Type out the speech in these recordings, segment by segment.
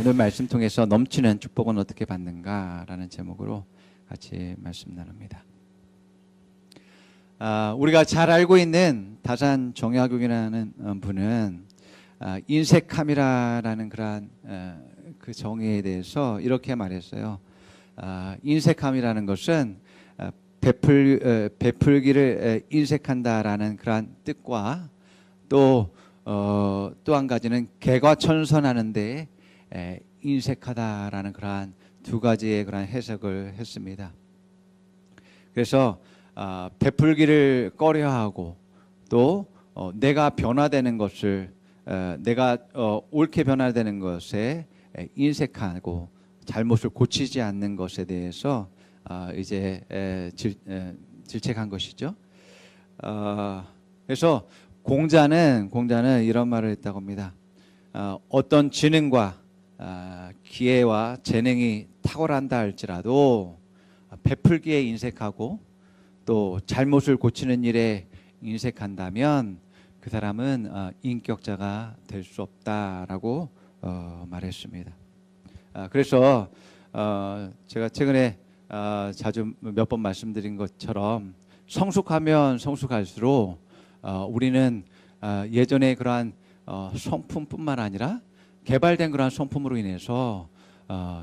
오늘 말씀 통해서 넘치는 축복은 어떻게 받는가라는 제목으로 같이 말씀 나눕니다. 우리가 잘 알고 있는 다산 정약용이라는 분은 인색함이라는 그러한 그 정의에 대해서 이렇게 말했어요. 인색함이라는 것은 베풀기를 인색한다라는 그러한 뜻과 또 한 가지는 개과천선하는 데 인색하다라는 그러한 두 가지의 그러한 해석을 했습니다. 그래서 베풀기를 꺼려하고 또 내가 변화되는 것을 내가 옳게 변화되는 것에 인색하고 잘못을 고치지 않는 것에 대해서 이제 질책한 것이죠. 그래서 공자는 이런 말을 했다고 합니다. 어떤 지능과 기회와 재능이 탁월한다 할지라도 베풀기에 인색하고 또 잘못을 고치는 일에 인색한다면 그 사람은 인격자가 될 수 없다라고 말했습니다. 그래서 제가 최근에 자주 몇 번 말씀드린 것처럼 성숙하면 성숙할수록 우리는 예전에 그러한 성품뿐만 아니라 개발된 그러한 성품으로 인해서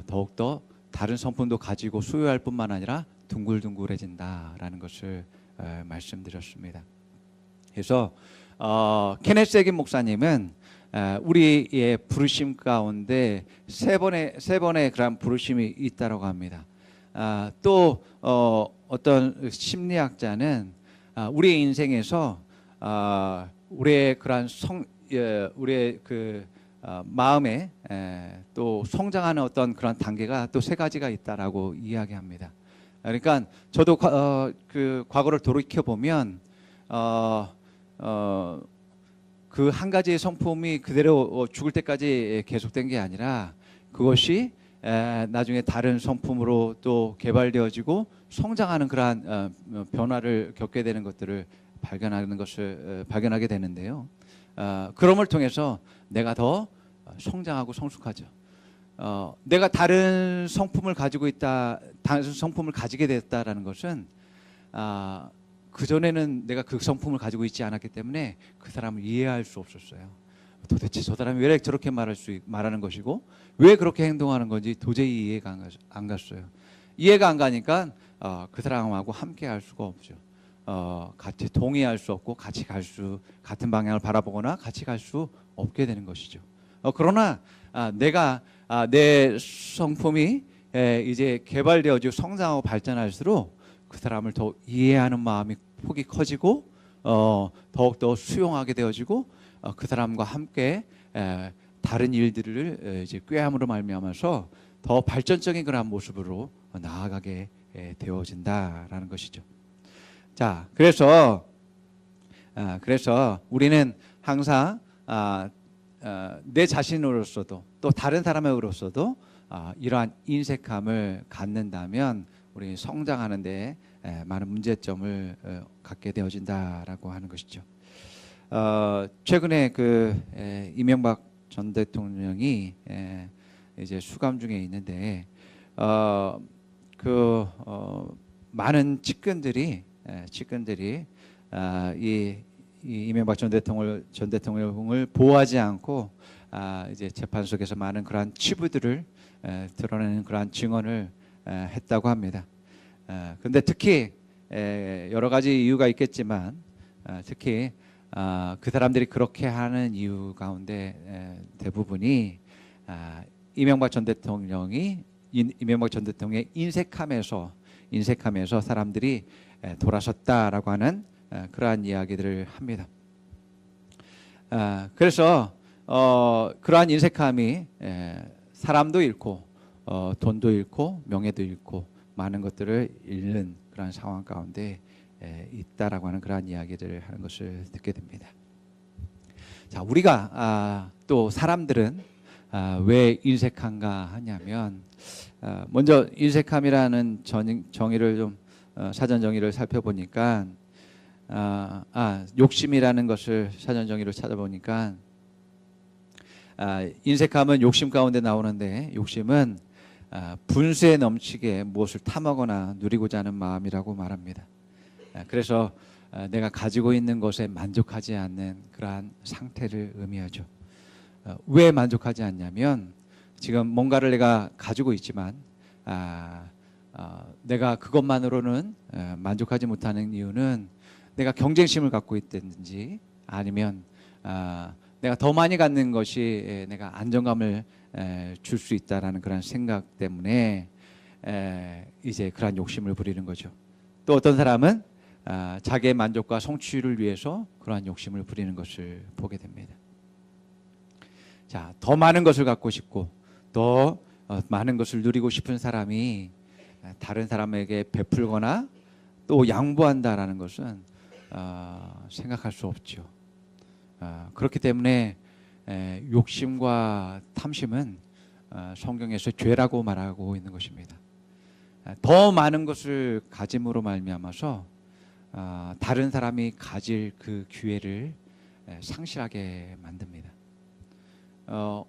더욱더 다른 성품도 가지고 소유할 뿐만 아니라 둥글둥글해진다라는 것을 말씀드렸습니다. 그래서 케네스 해긴 목사님은 우리의 부르심 가운데 세 번의 그런 부르심이 있다고 합니다. 또 어떤 심리학자는 우리의 인생에서 우리의 그러한 우리의 그 마음에 또 성장하는 어떤 그런 단계가 또 세 가지가 있다라고 이야기합니다. 그러니까 저도 그 과거를 돌이켜 보면 그 한 가지의 성품이 그대로 죽을 때까지 계속된 게 아니라 그것이 나중에 다른 성품으로 또 개발되어지고 성장하는 그러한 변화를 겪게 되는 것들을 발견하게 되는데요. 그럼을 통해서 내가 더 성장하고 성숙하죠. 내가 다른 성품을 가지고 있다, 다른 성품을 가지게 됐다라는 것은 그전에는 내가 그 성품을 가지고 있지 않았기 때문에 그 사람을 이해할 수 없었어요. 도대체 저 사람이 왜 저렇게 말하는 것이고 왜 그렇게 행동하는 건지 도저히 이해가 안 갔어요. 이해가 안 가니까 그 사람하고 함께 할 수가 없죠. 같이 동의할 수 없고 같은 방향을 바라보거나 같이 갈 수 없게 되는 것이죠. 그러나 내가 내 성품이 이제 개발되어지고 성장하고 발전할수록 그 사람을 더 이해하는 마음이 폭이 커지고 더욱더 수용하게 되어지고 그 사람과 함께 다른 일들을 이제 꾀함으로 말미암아서 더 발전적인 그런 모습으로 나아가게 되어진다라는 것이죠. 자, 그래서 우리는 항상 내 자신으로서도 또 다른 사람으로서도 이러한 인색함을 갖는다면 우리 성장하는 데 많은 문제점을 갖게 되어진다라고 하는 것이죠. 최근에 그 이명박 전 대통령이 이제 수감 중에 있는데 많은 측근들이 이 이명박 전 대통령을 보호하지 않고 이제 재판석에서 많은 그러한 치부들을 드러내는 그러한 증언을 했다고 합니다. 그런데 특히 여러 가지 이유가 있겠지만 특히 그 사람들이 그렇게 하는 이유 가운데 대부분이 이명박 전 대통령의 인색함에서 사람들이 돌아섰다라고 하는 그러한 이야기들을 합니다. 그래서 그러한 인색함이 사람도 잃고 돈도 잃고 명예도 잃고 많은 것들을 잃는 그러한 상황 가운데 있다라고 하는 그러한 이야기들을 하는 것을 듣게 됩니다. 자, 우리가 또 사람들은 왜 인색한가 하냐면 먼저 인색함이라는 정의를 좀 사전 정의를 살펴보니까 욕심이라는 것을 사전 정의로 찾아보니까 인색함은 욕심 가운데 나오는데 욕심은 분수에 넘치게 무엇을 탐하거나 누리고자 하는 마음이라고 말합니다. 그래서 내가 가지고 있는 것에 만족하지 않는 그러한 상태를 의미하죠. 왜 만족하지 않냐면 지금 뭔가를 내가 가지고 있지만 내가 그것만으로는 만족하지 못하는 이유는 내가 경쟁심을 갖고 있든지 아니면 내가 더 많이 갖는 것이 내가 안정감을 줄 수 있다라는 그런 생각 때문에 이제 그러한 욕심을 부리는 거죠. 또 어떤 사람은 자기의 만족과 성취를 위해서 그러한 욕심을 부리는 것을 보게 됩니다. 자, 더 많은 것을 갖고 싶고 더 많은 것을 누리고 싶은 사람이 다른 사람에게 베풀거나 또 양보한다라는 것은 생각할 수 없죠. 그렇기 때문에 욕심과 탐심은 성경에서 죄라고 말하고 있는 것입니다. 더 많은 것을 가짐으로 말미암아서 다른 사람이 가질 그 기회를 상실하게 만듭니다.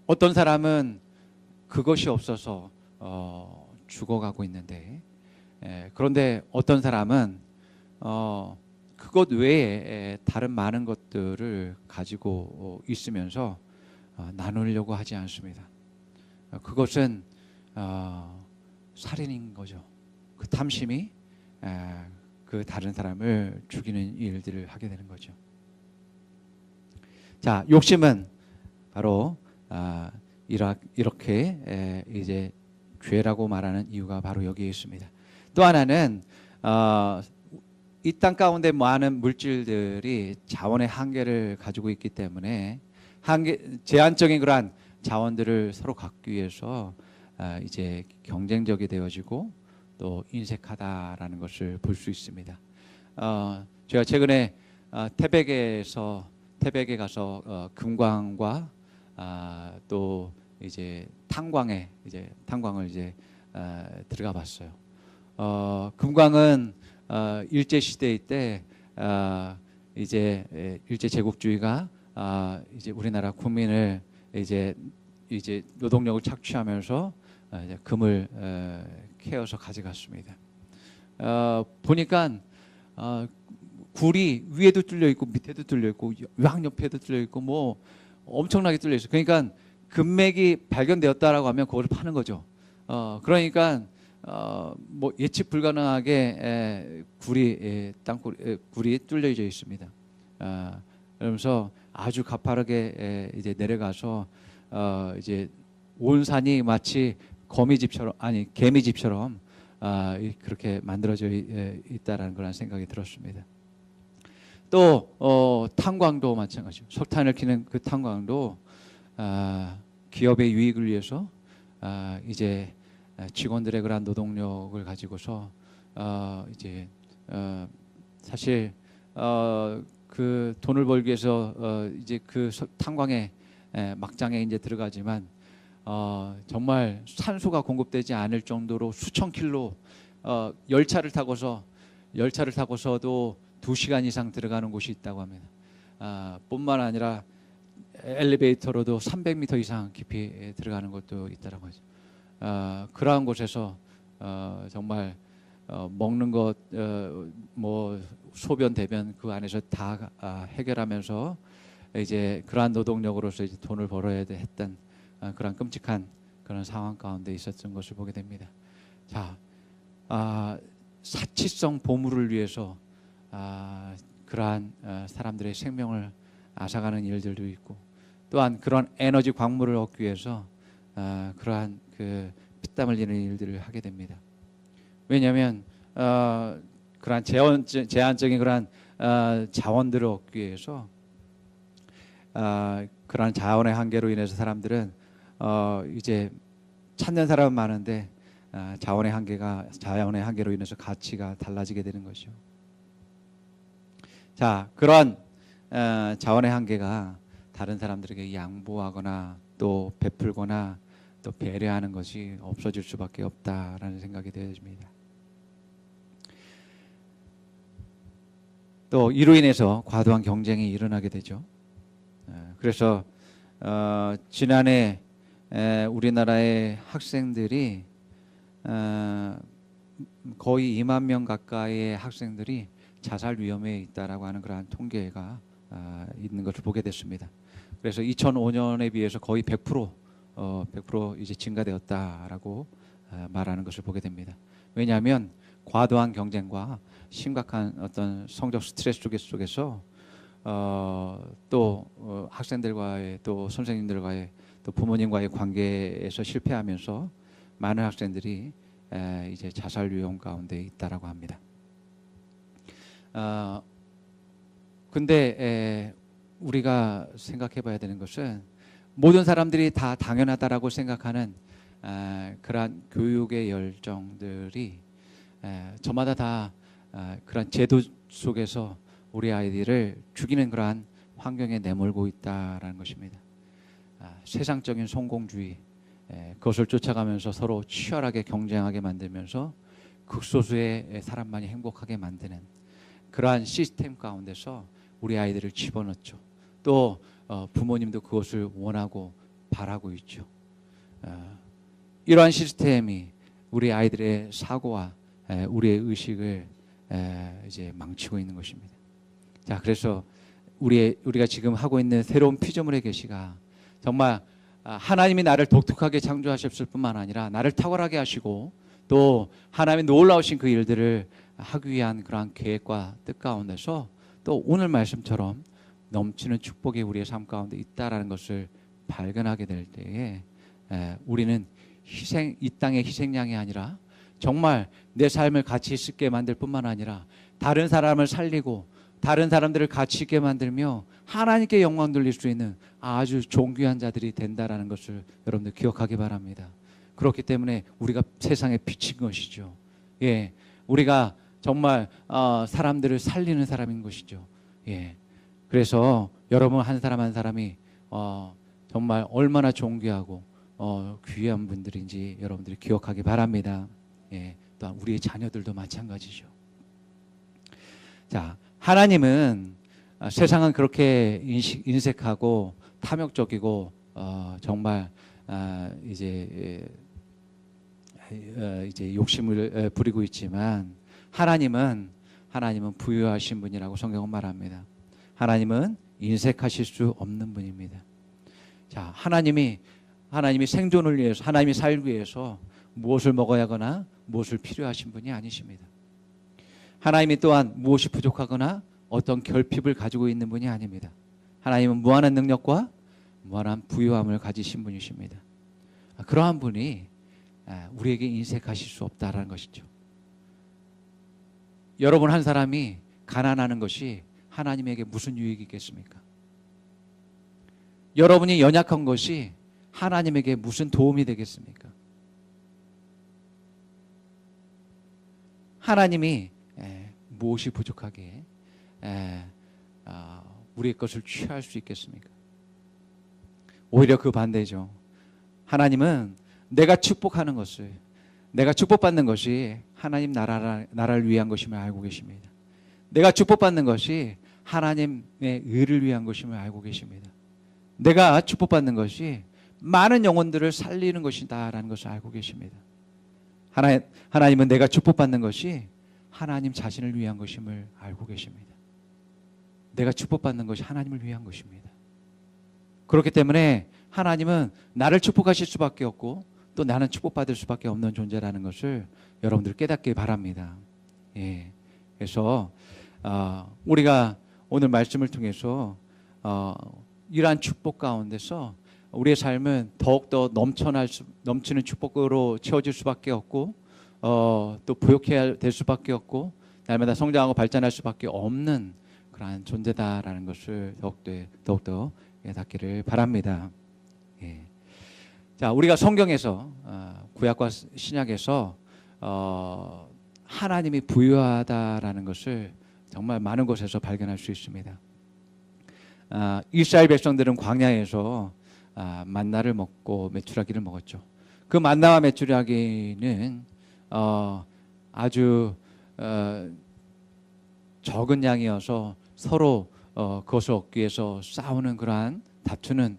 어떤 사람은 그것이 없어서 죽어가고 있는데 그런데 어떤 사람은 그것 외에 다른 많은 것들을 가지고 있으면서 나누려고 하지 않습니다. 그것은 살인인 거죠. 그 탐심이 그 다른 사람을 죽이는 일들을 하게 되는 거죠. 자, 욕심은 바로 이렇게 이제 죄라고 말하는 이유가 바로 여기에 있습니다. 또 하나는 이 땅 가운데 많은 물질들이 자원의 한계를 가지고 있기 때문에 제한적인 그러한 자원들을 서로 갖기 위해서 이제 경쟁적이 되어지고 또 인색하다라는 것을 볼 수 있습니다. 제가 최근에 태백에 가서 금광과 또 이제 탄광을 이제 들어가 봤어요. 금광은 일제 시대 때 이제 일제 제국주의가 이제 우리나라 국민을 이제 노동력을 착취하면서 이제 금을 캐어서 가져갔습니다. 보니까 굴이 위에도 뚫려 있고 밑에도 뚫려 있고 양옆에도 뚫려 있고 뭐 엄청나게 뚫려 있어요. 그러니까 금맥이 발견되었다라고 하면 그걸 파는 거죠. 그러니까 뭐 예측 불가능하게 굴이 뚫려져 있습니다. 그러면서 아주 가파르게 이제 내려가서 이제 온 산이 마치 개미집처럼 그렇게 만들어져 있다라는 그런 생각이 들었습니다. 또 탄광도 마찬가지죠. 석탄을 키는 그 탄광도 기업의 유익을 위해서 이제 직원들의 그런 노동력을 가지고서 이제 사실 그 돈을 벌기 위해서 이제 그 탄광의 막장에 이제 들어가지만 정말 산소가 공급되지 않을 정도로 수천 킬로 열차를 타고서도 2시간 이상 들어가는 곳이 있다고 합니다. 뿐만 아니라 엘리베이터로도 300m 이상 깊이 들어가는 곳도 있다고 하죠. 그러한 곳에서 정말 먹는 것, 뭐 소변, 대변 그 안에서 다 해결하면서 이제 그러한 노동력으로서 이제 돈을 벌어야 했던 그런 끔찍한 그런 상황 가운데 있었던 것을 보게 됩니다. 자, 사치성 보물을 위해서 그러한 사람들의 생명을 앗아가는 일들도 있고, 또한 그런 에너지 광물을 얻기 위해서 그러한 그 피땀 흘리는 일들을 하게 됩니다. 왜냐하면 그러한 제한적인 그러한 자원들을 얻기 위해서 그러한 자원의 한계로 인해서 사람들은 이제 찾는 사람은 많은데 자원의 한계로 인해서 가치가 달라지게 되는 것이죠. 자, 그런 자원의 한계가 다른 사람들에게 양보하거나 또 베풀거나 또 배려하는 것이 없어질 수밖에 없다라는 생각이 되어집니다. 또 이로 인해서 과도한 경쟁이 일어나게 되죠. 그래서 지난해 우리나라의 학생들이 거의 2만 명 가까이의 학생들이 자살 위험에 있다라고 하는 그러한 통계가 있는 것을 보게 됐습니다. 그래서 2005년에 비해서 거의 100% 이제 증가되었다라고 말하는 것을 보게 됩니다. 왜냐하면 과도한 경쟁과 심각한 어떤 성적 스트레스 속에서 또 학생들과의 또 선생님들과의 또 부모님과의 관계에서 실패하면서 많은 학생들이 이제 자살 위험 가운데 있다라고 합니다. 근데 우리가 생각해봐야 되는 것은 모든 사람들이 다 당연하다라고 생각하는 그러한 교육의 열정들이 저마다 다 그런 제도 속에서 우리 아이들을 죽이는 그러한 환경에 내몰고 있다라는 것입니다. 세상적인 성공주의, 그것을 쫓아가면서 서로 치열하게 경쟁하게 만들면서 극소수의 사람만이 행복하게 만드는 그러한 시스템 가운데서 우리 아이들을 집어넣죠. 또 부모님도 그것을 원하고 바라고 있죠. 이러한 시스템이 우리 아이들의 사고와 우리의 의식을 이제 망치고 있는 것입니다. 자, 그래서 우리가 지금 하고 있는 새로운 피조물의 계시가 정말 하나님이 나를 독특하게 창조하셨을 뿐만 아니라 나를 탁월하게 하시고 또 하나님의 놀라우신 그 일들을 하기 위한 그러한 계획과 뜻 가운데서 또 오늘 말씀처럼 넘치는 축복이 우리의 삶 가운데 있다라는 것을 발견하게 될 때에 우리는 이 땅의 희생양이 아니라 정말 내 삶을 가치 있게 만들 뿐만 아니라 다른 사람을 살리고 다른 사람들을 가치 있게 만들며 하나님께 영광 돌릴 수 있는 아주 존귀한 자들이 된다라는 것을 여러분들 기억하기 바랍니다. 그렇기 때문에 우리가 세상에 비친 것이죠. 예, 우리가 정말 사람들을 살리는 사람인 것이죠. 예, 그래서 여러분 한 사람 한 사람이 정말 얼마나 존귀하고 귀한 분들인지 여러분들이 기억하기 바랍니다. 예, 또한 우리의 자녀들도 마찬가지죠. 자, 하나님은 세상은 그렇게 인색하고 탐욕적이고 정말 이제 욕심을 부리고 있지만 하나님은 부유하신 분이라고 성경은 말합니다. 하나님은 인색하실 수 없는 분입니다. 자, 하나님이 생존을 위해서, 하나님이 살기 위해서 무엇을 먹어야 하거나 무엇을 필요하신 분이 아니십니다. 하나님이 또한 무엇이 부족하거나 어떤 결핍을 가지고 있는 분이 아닙니다. 하나님은 무한한 능력과 무한한 부유함을 가지신 분이십니다. 그러한 분이 우리에게 인색하실 수 없다라는 것이죠. 여러분 한 사람이 가난하는 것이 하나님에게 무슨 유익이 있겠습니까? 여러분이 연약한 것이 하나님에게 무슨 도움이 되겠습니까? 하나님이 무엇이 부족하게 우리의 것을 취할 수 있겠습니까? 오히려 그 반대죠. 하나님은 내가 축복하는 것을, 내가 축복받는 것이 하나님 나라를 위한 것임을 알고 계십니다. 내가 축복받는 것이 하나님의 의를 위한 것임을 알고 계십니다. 내가 축복받는 것이 많은 영혼들을 살리는 것이다라는 것을 알고 계십니다. 하나님은 내가 축복받는 것이 하나님 자신을 위한 것임을 알고 계십니다. 내가 축복받는 것이 하나님을 위한 것입니다. 그렇기 때문에 하나님은 나를 축복하실 수밖에 없고 또 나는 축복받을 수밖에 없는 존재라는 것을 여러분들 깨닫기 바랍니다. 예. 그래서 우리가 오늘 말씀을 통해서 이러한 축복 가운데서 우리의 삶은 더욱더 넘치는 축복으로 채워질 수밖에 없고 또 부욕해야 될 수밖에 없고 날마다 성장하고 발전할 수밖에 없는 그러한 존재다라는 것을 더욱더 깨닫기를 바랍니다. 예. 자, 우리가 성경에서 구약과 신약에서 하나님이 부유하다라는 것을 정말 많은 곳에서 발견할 수 있습니다. 이스라엘 백성들은 광야에서 만나를 먹고 메추라기를 먹었죠. 그 만나와 메추라기는 아주 적은 양이어서 서로 그것을 얻기 위해서 싸우는 그러한 다투는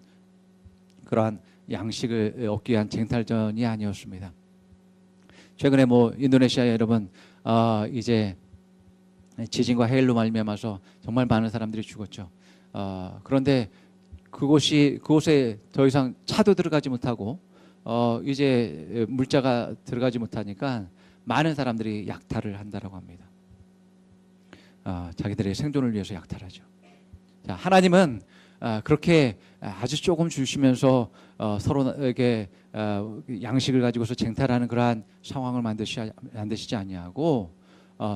그러한 양식을 얻기 위한 쟁탈전이 아니었습니다. 최근에 뭐 인도네시아 여러분 이제 지진과 해일로 말미암아서 정말 많은 사람들이 죽었죠. 그런데 그곳에 더 이상 차도 들어가지 못하고 이제 물자가 들어가지 못하니까 많은 사람들이 약탈을 한다라고 합니다. 자기들의 생존을 위해서 약탈하죠. 자, 하나님은 그렇게 아주 조금 주시면서 서로에게 양식을 가지고서 쟁탈하는 그러한 상황을 만드시지 아니하고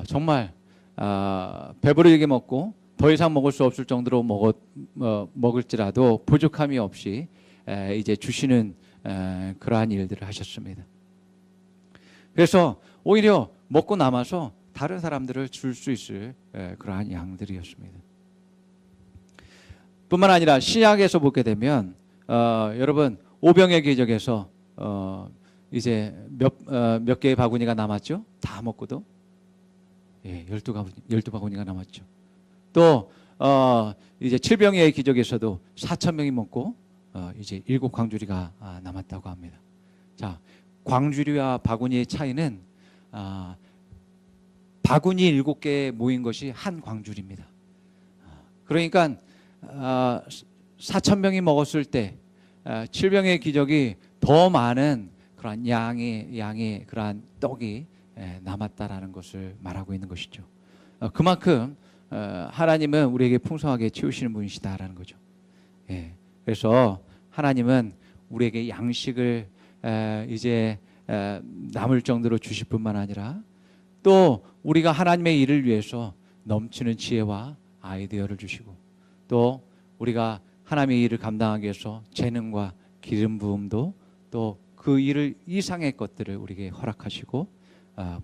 정말 배부르게 먹고 더 이상 먹을 수 없을 정도로 먹을지라도 부족함이 없이 이제 주시는 그러한 일들을 하셨습니다. 그래서 오히려 먹고 남아서 다른 사람들을 줄 수 있을 그러한 양들이었습니다. 뿐만 아니라 신약에서 보게 되면 여러분 오병의 기적에서 이제 몇 개의 바구니가 남았죠? 다 먹고도 12바구니가 남았죠. 또 이제 칠병의 기적에서도 4,000명이 먹고 이제 7광주리가 남았다고 합니다. 자, 광주리와 바구니의 차이는 바구니 7개 모인 것이 한 광주리입니다. 그러니까 4,000명이 먹었을 때 7병의 기적이 더 많은 그러한 양의 그러한 떡이 남았다라는 것을 말하고 있는 것이죠. 그만큼 하나님은 우리에게 풍성하게 채우시는 분이시다라는 거죠. 그래서 하나님은 우리에게 양식을 이제 남을 정도로 주실 뿐만 아니라 또 우리가 하나님의 일을 위해서 넘치는 지혜와 아이디어를 주시고 또 우리가 하나님의 일을 감당하기 위해서 재능과 기름 부음도 또 그 일을 이상의 것들을 우리에게 허락하시고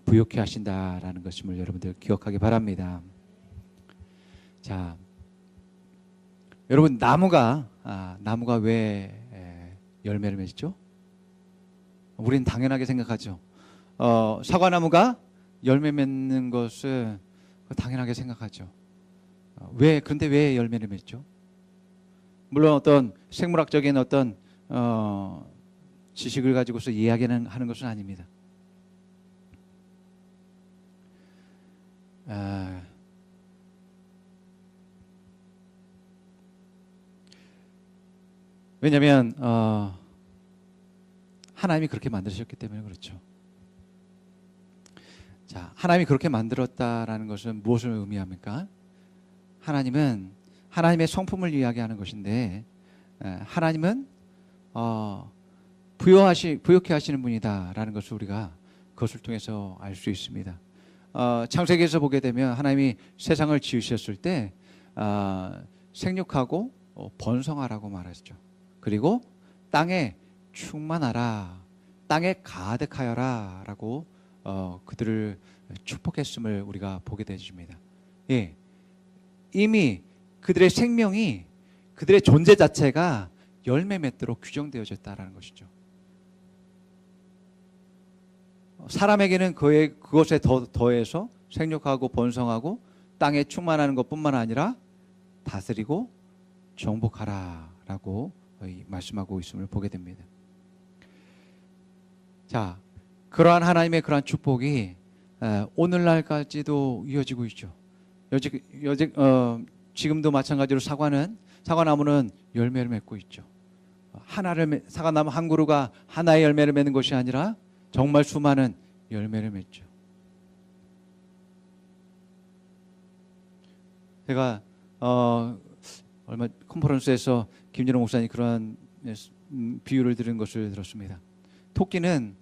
부욕케 하신다라는 것임을 여러분들 기억하기 바랍니다. 자, 여러분 나무가 왜 열매를 맺죠? 우리는 당연하게 생각하죠. 사과나무가 열매 맺는 것을 당연하게 생각하죠. 그런데 왜 열매를 맺죠? 물론 어떤 생물학적인 어떤 지식을 가지고서 이야기는 하는 것은 아닙니다. 왜냐하면 하나님이 그렇게 만드셨기 때문에 그렇죠. 자, 하나님이 그렇게 만들었다라는 것은 무엇을 의미합니까? 하나님은 하나님의 성품을 이야기하는 것인데 하나님은 부욕케 하시는 분이다라는 것을 우리가 그것을 통해서 알 수 있습니다. 창세기에서 보게 되면 하나님이 세상을 지으셨을 때 생육하고 번성하라고 말했죠. 그리고 땅에 충만하라, 땅에 가득하여라 라고 그들을 축복했음을 우리가 보게 되십니다. 이미 그들의 생명이 그들의 존재 자체가 열매 맺도록 규정되어졌다라는 것이죠. 사람에게는 그것에 더해서 생육하고 번성하고 땅에 충만하는 것뿐만 아니라 다스리고 정복하라라고 말씀하고 있음을 보게 됩니다. 자, 그러한 하나님의 그러한 축복이 오늘날까지도 이어지고 있죠. 지금도 마찬가지로 사과나무는 열매를 맺고 있죠. 사과나무 한 그루가 하나의 열매를 맺는 것이 아니라 정말 수많은 열매를 맺죠. 제가 얼마 컨퍼런스에서 김진호 목사님 그런 비유를 들은 것을 들었습니다. 토끼는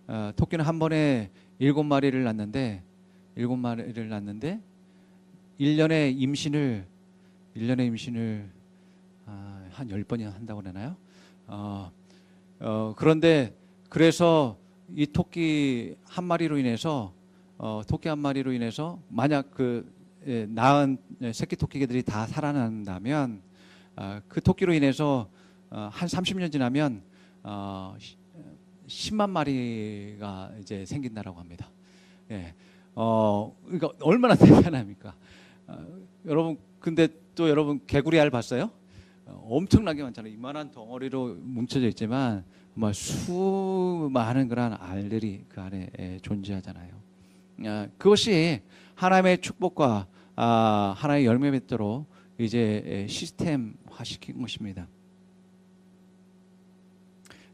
한 번에 7마리를 낳는데 1년의 임신을 한 10번이나 한다고 하나요? 그런데 그래서 이 토끼 한 마리로 인해서 만약 낳은 새끼 토끼들이 다 살아난다면 그 토끼로 인해서 한 30년 지나면 10만 마리가 이제 생긴다라고 합니다. 그러니까 얼마나 대단합니까? 여러분 근데 또 여러분 개구리 알 봤어요? 엄청나게 많잖아요. 이만한 덩어리로 뭉쳐져 있지만 정말 수많은 그런 알들이 그 안에 존재하잖아요. 그것이 하나님의 축복과 하나님의 열매 맺도록 이제 시스템화 시킨 것입니다.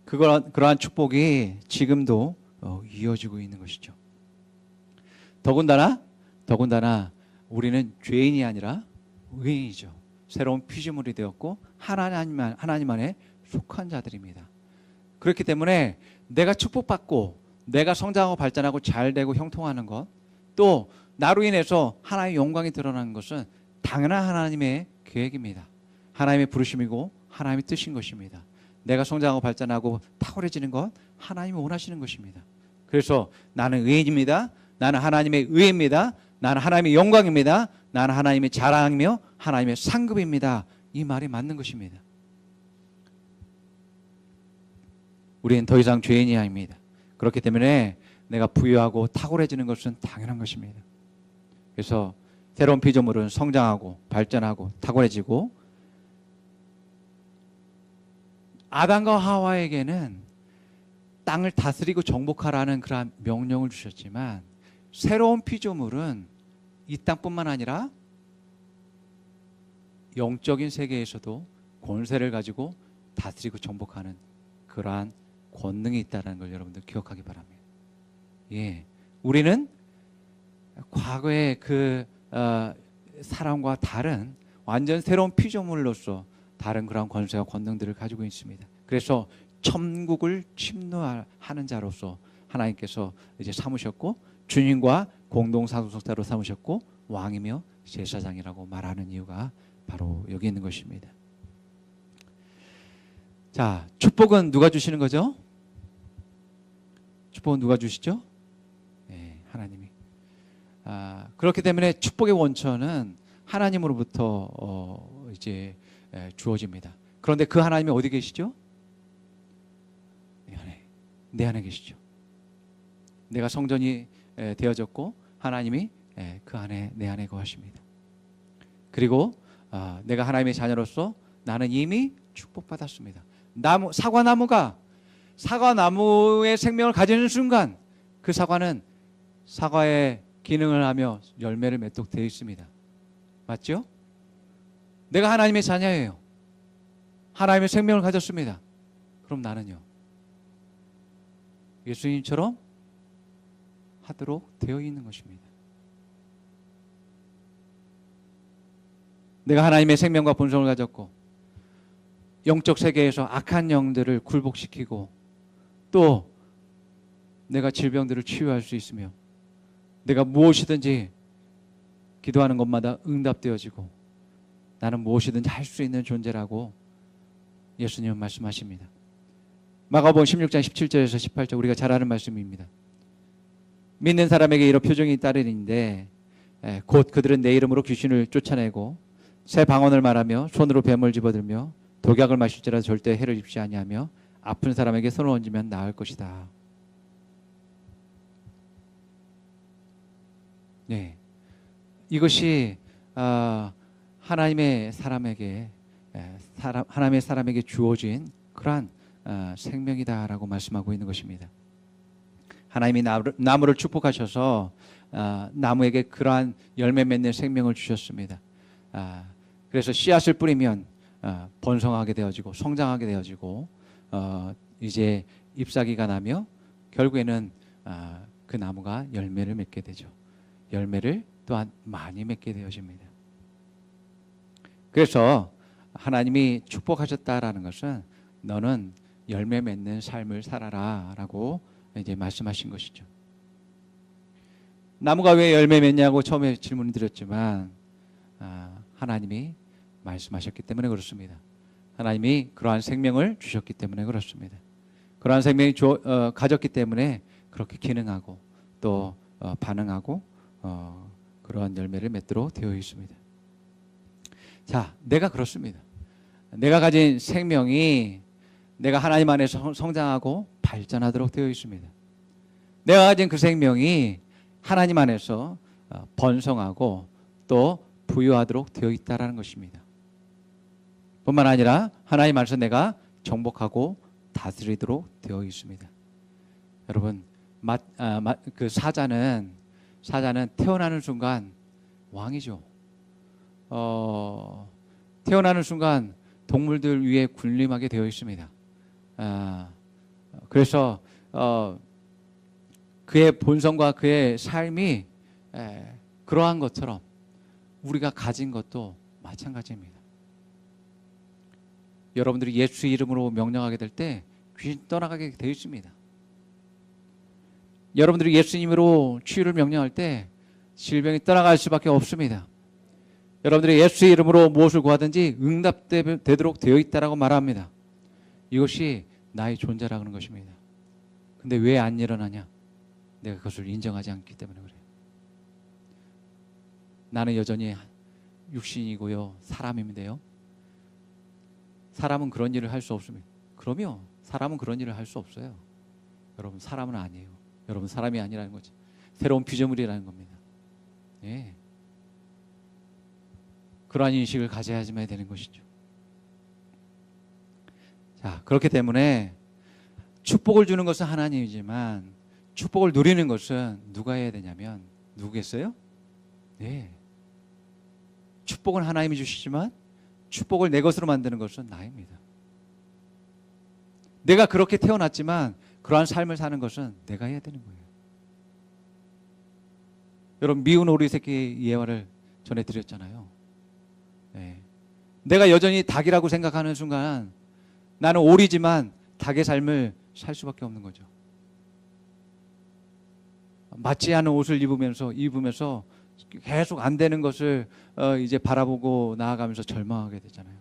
그러한 축복이 지금도 이어지고 있는 것이죠. 더군다나 우리는 죄인이 아니라 의인이죠. 새로운 피조물이 되었고 하나님 안에 속한 자들입니다. 그렇기 때문에 내가 축복받고 내가 성장하고 발전하고 잘되고 형통하는 것, 또 나로 인해서 하나님의 영광이 드러나는 것은 당연한 하나님의 계획입니다. 하나님의 부르심이고 하나님의 뜻인 것입니다. 내가 성장하고 발전하고 탁월해지는 것 하나님이 원하시는 것입니다. 그래서 나는 의인입니다. 나는 하나님의 의입니다. 나는 하나님의 영광입니다. 나는 하나님의 자랑이며 하나님의 상급입니다. 이 말이 맞는 것입니다. 우리는 더 이상 죄인이 아닙니다. 그렇기 때문에 내가 부유하고 탁월해지는 것은 당연한 것입니다. 그래서 새로운 피조물은 성장하고 발전하고 탁월해지고, 아담과 하와에게는 땅을 다스리고 정복하라는 그러한 명령을 주셨지만, 새로운 피조물은 이 땅뿐만 아니라 영적인 세계에서도 권세를 가지고 다스리고 정복하는 그러한 권능이 있다는 걸 여러분들 기억하기 바랍니다. 예, 우리는 과거의 그 사람과 다른 완전 새로운 피조물로서 다른 그런 권세와 권능들을 가지고 있습니다. 그래서 천국을 침노하는 자로서 하나님께서 이제 삼으셨고, 주님과 공동 상속자로 삼으셨고, 왕이며 제사장이라고 말하는 이유가 바로 여기 있는 것입니다. 자, 축복은 누가 주시는 거죠? 축복은 누가 주시죠? 네, 하나님이. 그렇기 때문에 축복의 원천은 하나님으로부터 이제 주어집니다. 그런데 그 하나님이 어디 계시죠? 내 안에 계시죠. 내가 성전이 되어졌고 하나님이 그 안에 내 안에 거하십니다. 그리고 내가 하나님의 자녀로서 나는 이미 축복받았습니다. 사과나무의 생명을 가지는 순간 그 사과는 사과의 기능을 하며 열매를 맺도록 되어 있습니다. 맞죠? 내가 하나님의 자녀예요. 하나님의 생명을 가졌습니다. 그럼 나는요, 예수님처럼 하도록 되어 있는 것입니다. 내가 하나님의 생명과 본성을 가졌고 영적 세계에서 악한 영들을 굴복시키고, 또 내가 질병들을 치유할 수 있으며, 내가 무엇이든지 기도하는 것마다 응답되어지고, 나는 무엇이든지 할 수 있는 존재라고 예수님은 말씀하십니다. 마가복음 16장 17절에서 18절, 우리가 잘 아는 말씀입니다. 믿는 사람에게 이런 표정이 따르는데 곧 그들은 내 이름으로 귀신을 쫓아내고 새 방언을 말하며 손으로 뱀을 집어들며 독약을 마실지라도 절대 해를 입지 아니하며 아픈 사람에게 손을 얹으면 나을 것이다. 네, 이것이 하나님의 사람에게 주어진 그러한 생명이다라고 말씀하고 있는 것입니다. 하나님이 나무를 축복하셔서 나무에게 그러한 열매 맺는 생명을 주셨습니다. 그래서 씨앗을 뿌리면 번성하게 되어지고 성장하게 되어지고 이제 잎사귀가 나며 결국에는 그 나무가 열매를 맺게 되죠. 열매를 또한 많이 맺게 되어집니다. 그래서 하나님이 축복하셨다라는 것은 너는 열매 맺는 삶을 살아라라고 이제 말씀하신 것이죠. 나무가 왜 열매 맺냐고 처음에 질문을 드렸지만 하나님이 말씀하셨기 때문에 그렇습니다. 하나님이 그러한 생명을 주셨기 때문에 그렇습니다. 그러한 생명이 가졌기 때문에 그렇게 기능하고 또 반응하고 그러한 열매를 맺도록 되어 있습니다. 자, 내가 그렇습니다. 내가 가진 생명이 내가 하나님 안에서 성장하고 발전하도록 되어 있습니다. 내가 가진 그 생명이 하나님 안에서 번성하고 또 부유하도록 되어 있다라는 것입니다. 뿐만 아니라 하나님 안에서 내가 정복하고 다스리도록 되어 있습니다. 여러분, 그 사자는 태어나는 순간 왕이죠. 태어나는 순간 동물들 위에 군림하게 되어 있습니다. 그래서 그의 본성과 그의 삶이 그러한 것처럼 우리가 가진 것도 마찬가지입니다. 여러분들이 예수 이름으로 명령하게 될 때 귀신 떠나가게 되어 있습니다. 여러분들이 예수님으로 치유를 명령할 때 질병이 떠나갈 수밖에 없습니다. 여러분들이 예수의 이름으로 무엇을 구하든지 응답되도록 되어 있다라고 말합니다. 이것이 나의 존재라고 하는 것입니다. 근데 왜 안 일어나냐? 내가 그것을 인정하지 않기 때문에 그래요. 나는 여전히 육신이고요, 사람인데요. 사람은 그런 일을 할 수 없습니다. 그럼요, 사람은 그런 일을 할 수 없어요. 여러분, 사람은 아니에요. 여러분, 사람이 아니라는 거죠. 새로운 피조물이라는 겁니다. 예. 그러한 인식을 가져야지만 되는 것이죠. 자, 그렇기 때문에 축복을 주는 것은 하나님이지만 축복을 누리는 것은 누가 해야 되냐면 누구겠어요? 네. 축복은 하나님이 주시지만 축복을 내 것으로 만드는 것은 나입니다. 내가 그렇게 태어났지만 그러한 삶을 사는 것은 내가 해야 되는 거예요. 여러분, 미운 오리 새끼 예화를 전해드렸잖아요. 네. 내가 여전히 닭이라고 생각하는 순간 나는 오리지만 닭의 삶을 살 수밖에 없는 거죠. 맞지 않은 옷을 입으면서 계속 안 되는 것을 이제 바라보고 나아가면서 절망하게 되잖아요.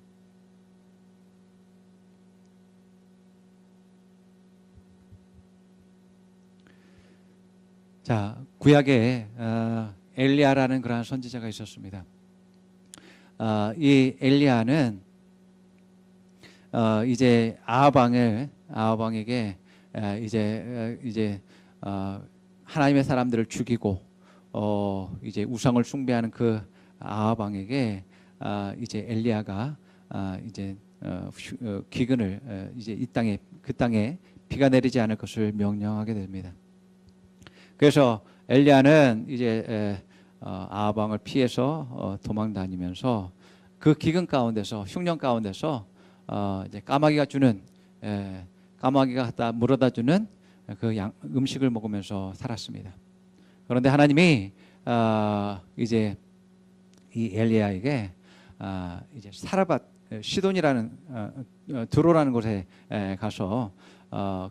자, 구약에 엘리야라는 그러한 선지자가 있었습니다. 이 엘리야는 이제 아하방에게 이제 하나님의 사람들을 죽이고 이제 우상을 숭배하는 그 아하방에게 이제 엘리야가 이제 기근을 이제 그 땅에 비가 내리지 않을 것을 명령하게 됩니다. 그래서 엘리야는 이제 아하방을 피해서 도망 다니면서 그 기근 가운데서 흉년 가운데서 이제 까마귀가 갖다 물어다 주는 그 음식을 먹으면서 살았습니다. 그런데 하나님이 이제 이 엘리야에게 이제 사르밧 시돈이라는 두로라는 곳에 가서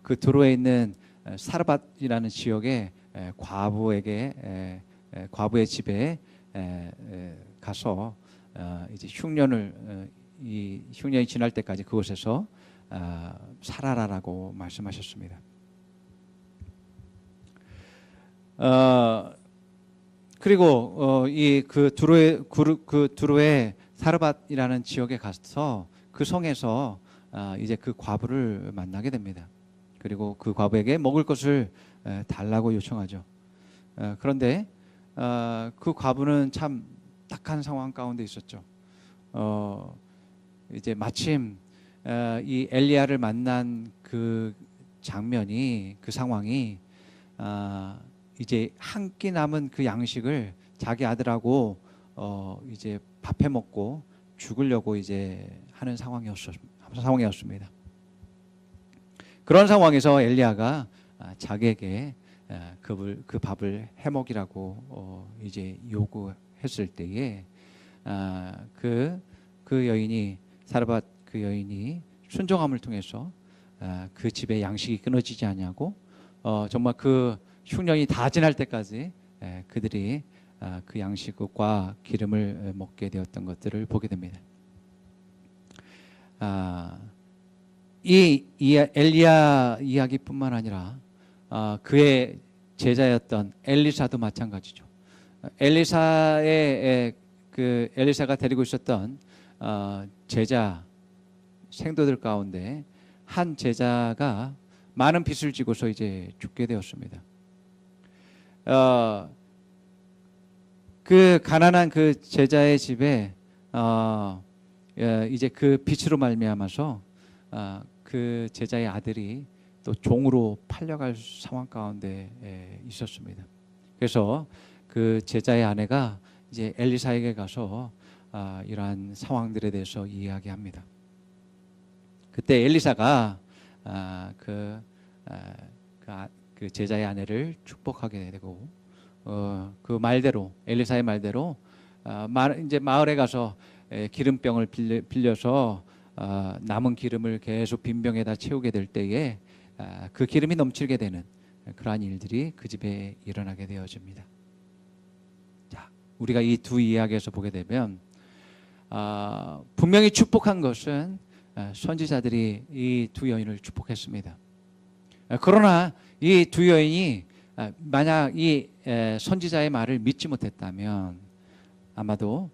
그 두로에 있는 사르밧이라는 지역에 과부의 집에 가서 이제 이 흉년이 지날 때까지 그곳에서 살아라라고 말씀하셨습니다. 그리고 이 그 두로의 사르밧이라는 지역에 가서 그 성에서 이제 그 과부를 만나게 됩니다. 그리고 그 과부에게 먹을 것을 달라고 요청하죠. 그런데 그 과부는 참 딱한 상황 가운데 있었죠. 이제 마침 이 엘리야를 만난 그 장면이, 그 상황이 이제 한 끼 남은 그 양식을 자기 아들하고 이제 밥해 먹고 죽으려고 이제 하는 상황이었습니다. 그런 상황에서 엘리야가 자기에게 그 밥을 해 먹이라고 이제 요구했을 때에 그 여인이 사르밧 그 여인이 순종함을 통해서 그 집에 양식이 끊어지지 않냐고 정말 그 흉년이 다 지날 때까지 그들이 그 양식과 기름을 먹게 되었던 것들을 보게 됩니다. 이 엘리야 이야기뿐만 아니라 그의 제자였던 엘리사도 마찬가지죠. 엘리사가 데리고 있었던 제자 생도들 가운데 한 제자가 많은 빚을 지고서 이제 죽게 되었습니다. 그 가난한 그 제자의 집에 이제 그 빛으로 말미암아서 그 제자의 아들이 또 종으로 팔려갈 상황 가운데 있었습니다. 그래서 그 제자의 아내가 이제 엘리사에게 가서 이러한 상황들에 대해서 이야기합니다. 그때 엘리사가 그 제자의 아내를 축복하게 되고 그 말대로 엘리사의 말대로 이제 마을에 가서 기름병을 빌려서 남은 기름을 계속 빈병에다 채우게 될 때에 그 기름이 넘치게 되는 그러한 일들이 그 집에 일어나게 되어집니다. 자, 우리가 이 두 이야기에서 보게 되면 분명히 축복한 것은 선지자들이 이 두 여인을 축복했습니다. 그러나 이 두 여인이 만약 이 선지자의 말을 믿지 못했다면 아마도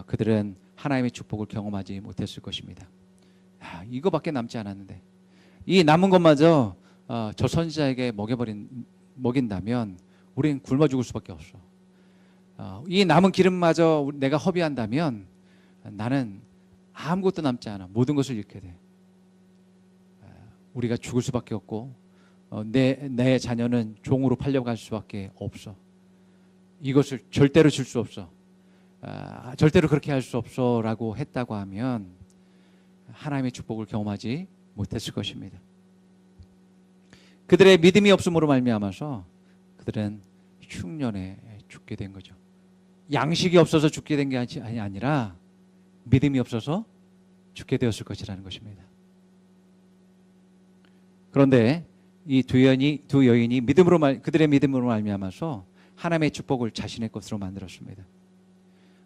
그들은 하나님의 축복을 경험하지 못했을 것입니다. 이거밖에 남지 않았는데 이 남은 것마저 저 선지자에게 먹인다면 우리는 굶어 죽을 수밖에 없어. 이 남은 기름마저 내가 허비한다면 나는 아무것도 남지 않아. 모든 것을 잃게 돼. 우리가 죽을 수밖에 없고 내 자녀는 종으로 팔려갈 수밖에 없어. 이것을 절대로 줄 수 없어. 절대로 그렇게 할 수 없어 라고 했다고 하면 하나님의 축복을 경험하지 못했을 것입니다. 그들의 믿음이 없음으로 말미암아서 그들은 흉년에 죽게 된 거죠. 양식이 없어서 죽게 된 게 아니라 믿음이 없어서 죽게 되었을 것이라는 것입니다. 그런데 이 두 여인이 그들의 믿음으로 말미암아서 하나님의 축복을 자신의 것으로 만들었습니다.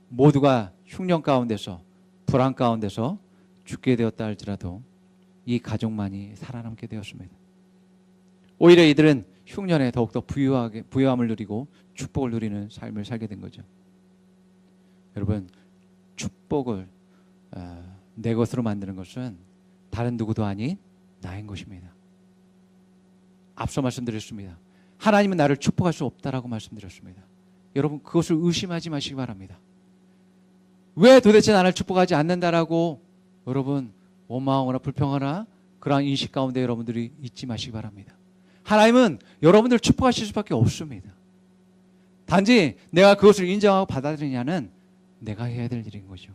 모두가 흉년 가운데서 불안 가운데서 죽게 되었다 할지라도 이 가족만이 살아남게 되었습니다. 오히려 이들은 흉년에 더욱더 부유함을 누리고 축복을 누리는 삶을 살게 된 거죠. 여러분, 축복을 내 것으로 만드는 것은 다른 누구도 아닌 나인 것입니다. 앞서 말씀드렸습니다. 하나님은 나를 축복할 수 없다라고 말씀드렸습니다. 여러분, 그것을 의심하지 마시기 바랍니다. 왜 도대체 나를 축복하지 않는다라고 여러분 원망하거나 불평하나 그러한 인식 가운데 여러분들이 있지 마시기 바랍니다. 하나님은 여러분들을 축복하실 수밖에 없습니다. 단지 내가 그것을 인정하고 받아들이냐는 내가 해야 될 일인 거죠.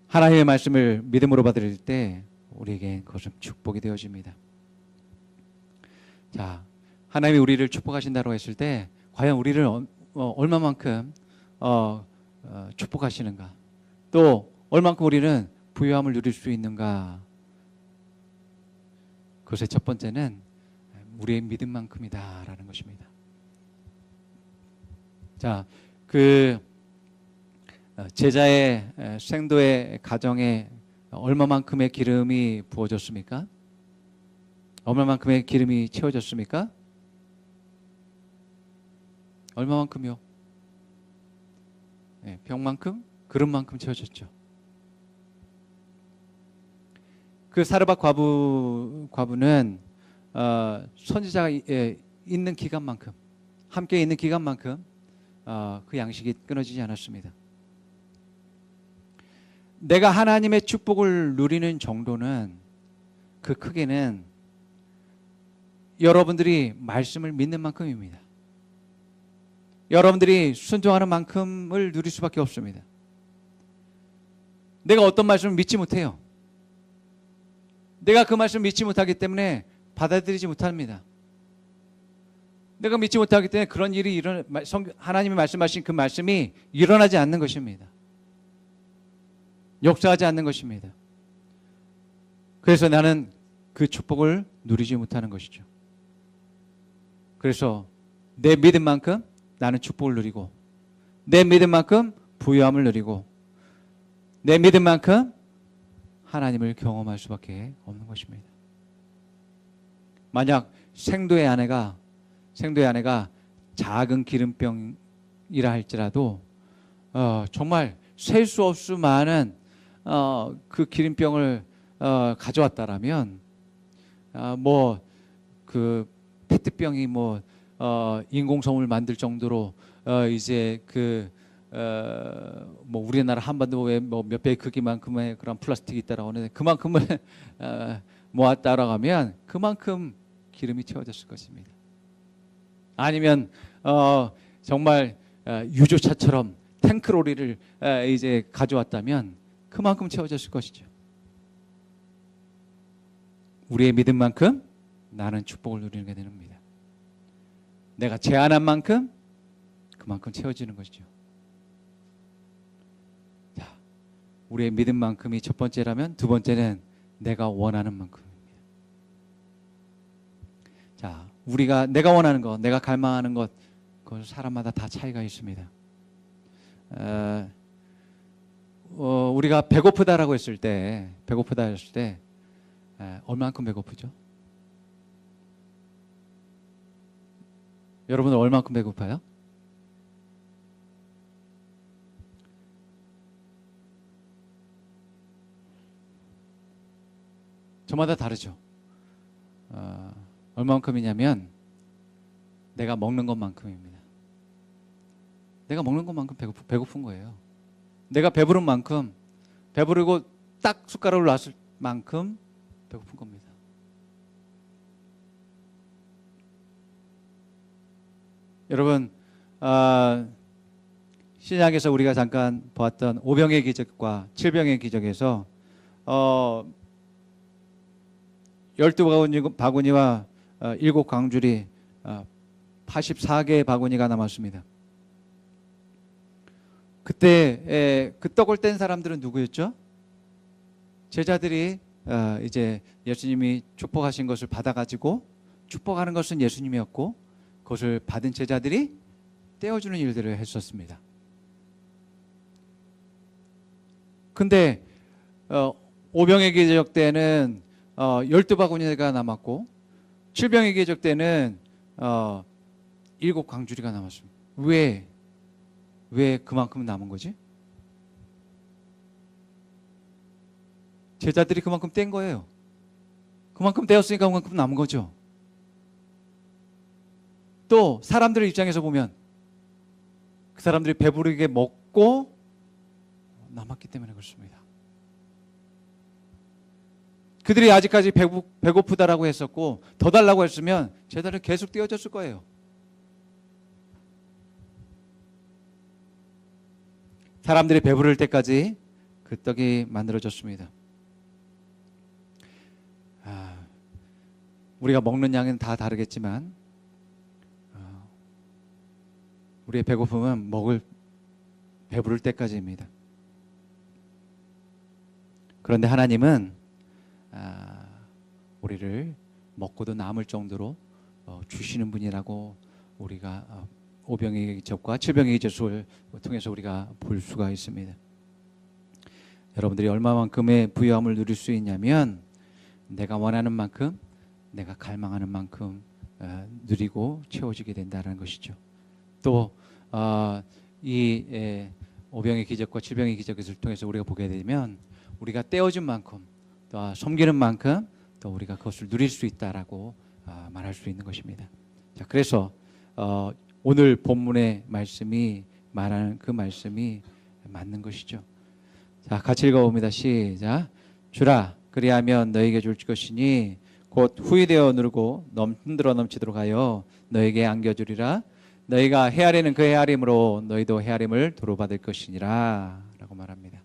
하나님의 말씀을 믿음으로 받아들일 때 우리에게 그것은 축복이 되어집니다. 자, 하나님이 우리를 축복하신다고 했을 때 과연 우리를 얼마만큼 축복하시는가, 또 얼마만큼 우리는 부유함을 누릴 수 있는가. 그것의 첫 번째는 우리의 믿음만큼이다라는 것입니다. 자, 그 제자의 생도의 가정에 얼마만큼의 기름이 부어졌습니까? 얼마만큼의 기름이 채워졌습니까? 얼마만큼요? 네, 병만큼, 그릇만큼 채워졌죠. 그 사르밧 과부는 선지자가 있는 기간만큼, 함께 있는 기간만큼 그 양식이 끊어지지 않았습니다. 내가 하나님의 축복을 누리는 정도는, 그 크기는 여러분들이 말씀을 믿는 만큼입니다. 여러분들이 순종하는 만큼을 누릴 수밖에 없습니다. 내가 어떤 말씀을 믿지 못해요. 내가 그 말씀을 믿지 못하기 때문에 받아들이지 못합니다. 내가 믿지 못하기 때문에 그런 일이 하나님이 말씀하신 그 말씀이 일어나지 않는 것입니다. 역사하지 않는 것입니다. 그래서 나는 그 축복을 누리지 못하는 것이죠. 그래서 내 믿음만큼 나는 축복을 누리고, 내 믿음만큼 부유함을 누리고, 내 믿음만큼 하나님을 경험할 수밖에 없는 것입니다. 만약 생도의 아내가 작은 기름병이라 할지라도 정말 셀 수 없을 많은 그 기름병을 가져왔다라면 그 페트병이 인공섬을 만들 정도로 이제 뭐 우리나라 한반도에 뭐 몇 배의 크기만큼의 그런 플라스틱이 있다라고 하는데 그만큼을 모았다라고 하면 그만큼 기름이 채워졌을 것입니다. 아니면 정말 유조차처럼 탱크로리를 이제 가져왔다면 그만큼 채워졌을 것이죠. 우리의 믿음만큼 나는 축복을 누리는 게 됩니다. 내가 제안한 만큼 그만큼 채워지는 것이죠. 자, 우리의 믿음만큼이 첫 번째라면 두 번째는 내가 원하는 만큼입니다. 자, 내가 원하는 것, 내가 갈망하는 것, 그건 사람마다 다 차이가 있습니다. 우리가 배고프다라고 했을 때, 얼마만큼 배고프죠? 여러분은 얼마만큼 배고파요? 저마다 다르죠. 얼마만큼이냐면 내가 먹는 것만큼입니다. 내가 먹는 것만큼 배고픈 거예요. 내가 배부른 만큼, 배부르고 딱 숟가락을 놨을 만큼 배고픈 겁니다. 여러분, 신약에서 우리가 잠깐 보았던 오병의 기적과 칠병의 기적에서 12바구니와 7광줄이 84개의 바구니가 남았습니다. 그때 그 떡을 뗀 사람들은 누구였죠? 제자들이 이제 예수님이 축복하신 것을 받아가지고 축복하는 것은 예수님이었고 그것을 받은 제자들이 떼어주는 일들을 했었습니다. 근데 오병의 기적 때는 12바구니가 남았고 칠병의 기적 때는 7광주리가 남았습니다. 왜 그만큼 남은 거지? 제자들이 그만큼 뗀 거예요. 그만큼 떼었으니까 그만큼 남은 거죠. 또 사람들의 입장에서 보면 그 사람들이 배부르게 먹고 남았기 때문에 그렇습니다. 그들이 아직까지 배고프다라고 했었고 더 달라고 했으면 제자들은 계속 떼어졌을 거예요. 사람들이 배부를 때까지 그 떡이 만들어졌습니다. 우리가 먹는 양은 다 다르겠지만 우리의 배고픔은 배부를 때까지입니다. 그런데 하나님은 우리를 먹고도 남을 정도로 주시는 분이라고 우리가 오병의 기적과 칠병의 기적을 통해서 우리가 볼 수가 있습니다. 여러분들이 얼마만큼의 부유함을 누릴 수 있냐면 내가 원하는 만큼, 내가 갈망하는 만큼 누리고 채워지게 된다는 것이죠. 또 이 오병의 기적과 칠병의 기적을 통해서 우리가 보게 되면 우리가 떼어준 만큼, 또 섬기는 만큼 또 우리가 그것을 누릴 수 있다라고 말할 수 있는 것입니다. 자, 그래서 오늘 본문의 말씀이 말하는 그 말씀이 맞는 것이죠. 자, 같이 읽어봅니다. 시작. 주라, 그리하면 너에게 줄 것이니 곧 후이되어 누르고 흔들어 넘치도록 하여 너에게 안겨주리라. 너희가 헤아리는 그 헤아림으로 너희도 헤아림을 도로받을 것이니라 라고 말합니다.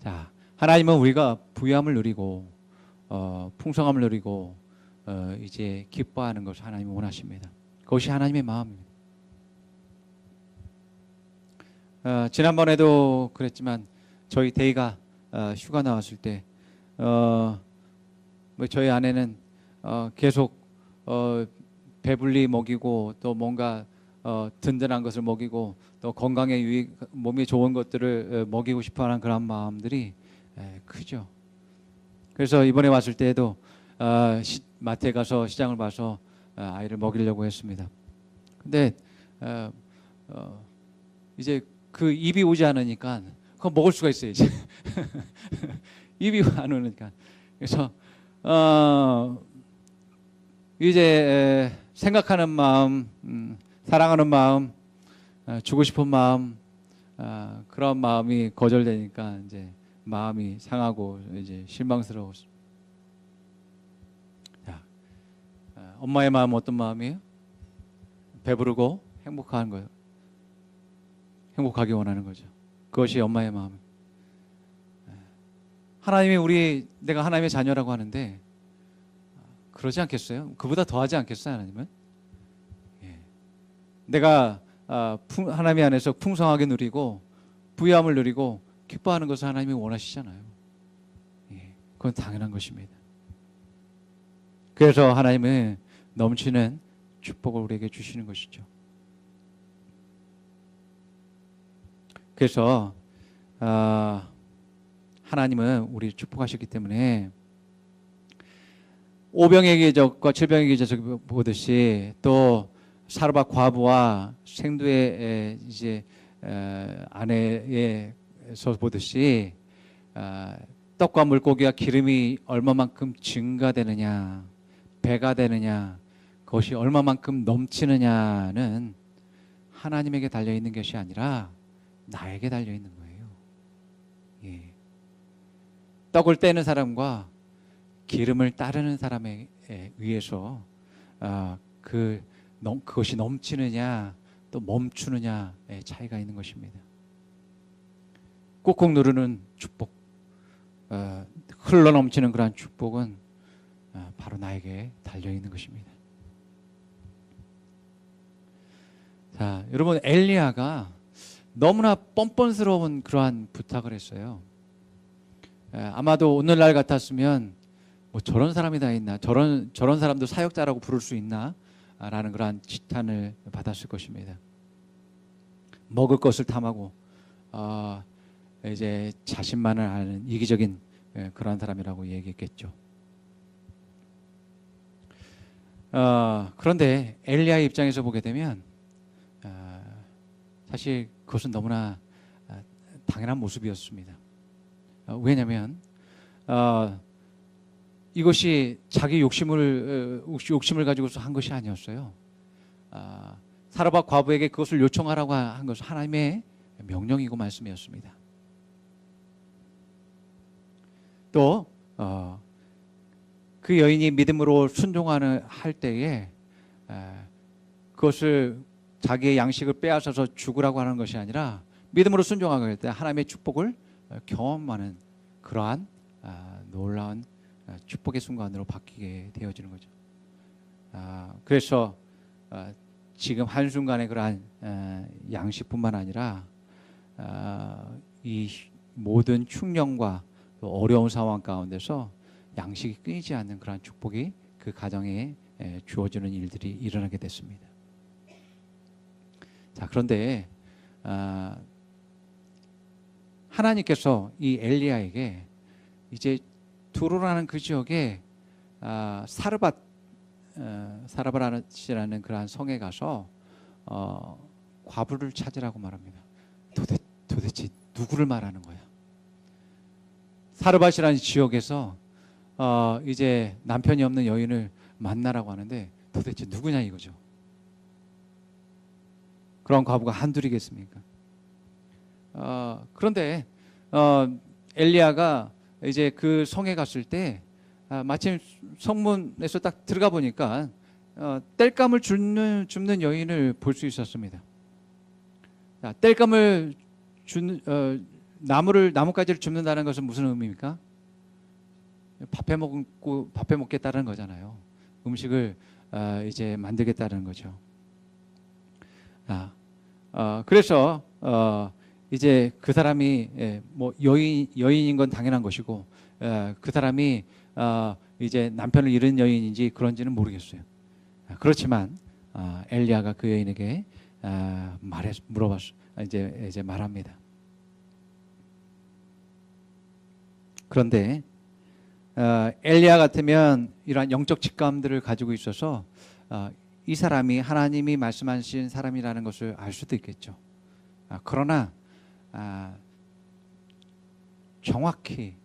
자, 하나님은 우리가 부유함을 누리고 풍성함을 누리고 이제 기뻐하는 것을 하나님은 원하십니다. 그것이 하나님의 마음입니다. 지난번에도 그랬지만 저희 데이가 휴가 나왔을 때 저희 아내는 계속 배불리 먹이고 또 뭔가 든든한 것을 먹이고 또 건강에 몸에 좋은 것들을 먹이고 싶어하는 그런 마음들이 크죠. 그래서 이번에 왔을 때에도 마트에 가서 시장을 봐서 아이를 먹이려고 했습니다. 근데 이제 그 입이 오지 않으니까 그거 먹을 수가 있어요. 이제 입이 안 오니까. 그래서 이제 생각하는 마음, 사랑하는 마음, 주고 싶은 마음, 그런 마음이 거절되니까 이제 마음이 상하고 이제 실망스러웠어. 자, 엄마의 마음은 어떤 마음이에요? 배부르고 행복한 거예요. 행복하기 원하는 거죠. 그것이 엄마의 마음. 하나님이 내가 하나님의 자녀라고 하는데 그러지 않겠어요? 그보다 더하지 않겠어요, 하나님은? 예. 내가 하나님 안에서 풍성하게 누리고 부유함을 누리고 기뻐하는 것을 하나님이 원하시잖아요. 예. 그건 당연한 것입니다. 그래서 하나님은 넘치는 축복을 우리에게 주시는 것이죠. 그래서 하나님은 우리를 축복하셨기 때문에 오병의 기적과 칠병의 기적 보듯이 또 사르밧 과부와 생두의 이제 아내에서 보듯이 떡과 물고기와 기름이 얼마만큼 증가되느냐, 배가 되느냐, 그것이 얼마만큼 넘치느냐는 하나님에게 달려 있는 것이 아니라 나에게 달려 있는 거예요. 예. 떡을 떼는 사람과 기름을 따르는 사람에 의해서 그것이 넘치느냐 또 멈추느냐의 차이가 있는 것입니다. 꾹꾹 누르는 축복, 흘러 넘치는 그러한 축복은 바로 나에게 달려 있는 것입니다. 자, 여러분, 엘리야가 너무나 뻔뻔스러운 그러한 부탁을 했어요. 아마도 오늘날 같았으면 뭐 저런 사람이 다 있나, 저런 사람도 사역자라고 부를 수 있나 라는 그러한 지탄을 받았을 것입니다. 먹을 것을 탐하고 이제 자신만을 아는 이기적인 그러한 사람이라고 얘기했겠죠. 그런데 엘리야의 입장에서 보게 되면 사실 그것은 너무나 당연한 모습이었습니다. 왜냐하면 이것이 자기 욕심을 가지고서 한 것이 아니었어요. 사르밧 과부에게 그것을 요청하라고 한 것은 하나님의 명령이고 말씀이었습니다. 또 그 여인이 믿음으로 순종하는 할 때에 그것을 자기의 양식을 빼앗아서 죽으라고 하는 것이 아니라 믿음으로 순종하게 될 때 하나님의 축복을 경험하는 그러한 놀라운 축복의 순간으로 바뀌게 되어지는 거죠. 그래서 지금 한순간에 그러한 양식뿐만 아니라 이 모든 흉년과 어려운 상황 가운데서 양식이 끊이지 않는 그러한 축복이 그 가정에 주어지는 일들이 일어나게 됐습니다. 자, 그런데 하나님께서 이 엘리야에게 이제 두로라는 그 지역에 사르밧이라는 그러한 성에 가서 과부를 찾으라고 말합니다. 도대체 누구를 말하는 거야? 사르밧이라는 지역에서 이제 남편이 없는 여인을 만나라고 하는데 도대체 누구냐 이거죠. 그런 과부가 한둘이겠습니까? 그런데 엘리야가 이제 그 성에 갔을 때 마침 성문에서 딱 들어가 보니까 땔감을 줍는 여인을 볼 수 있었습니다. 땔감을 나뭇가지를 줍는다는 것은 무슨 의미입니까? 밥해 먹겠다는 거잖아요. 음식을 이제 만들겠다는 거죠. 그래서 이제 그 사람이 뭐 여인인 건 당연한 것이고 그 사람이 이제 남편을 잃은 여인인지 그런지는 모르겠어요. 그렇지만 엘리야가 그 여인에게 물어봤어. 이제 말합니다. 그런데 엘리야 같으면 이러한 영적 직감들을 가지고 있어서 이 사람이 하나님이 말씀하신 사람이라는 것을 알 수도 있겠죠. 그러나 정확히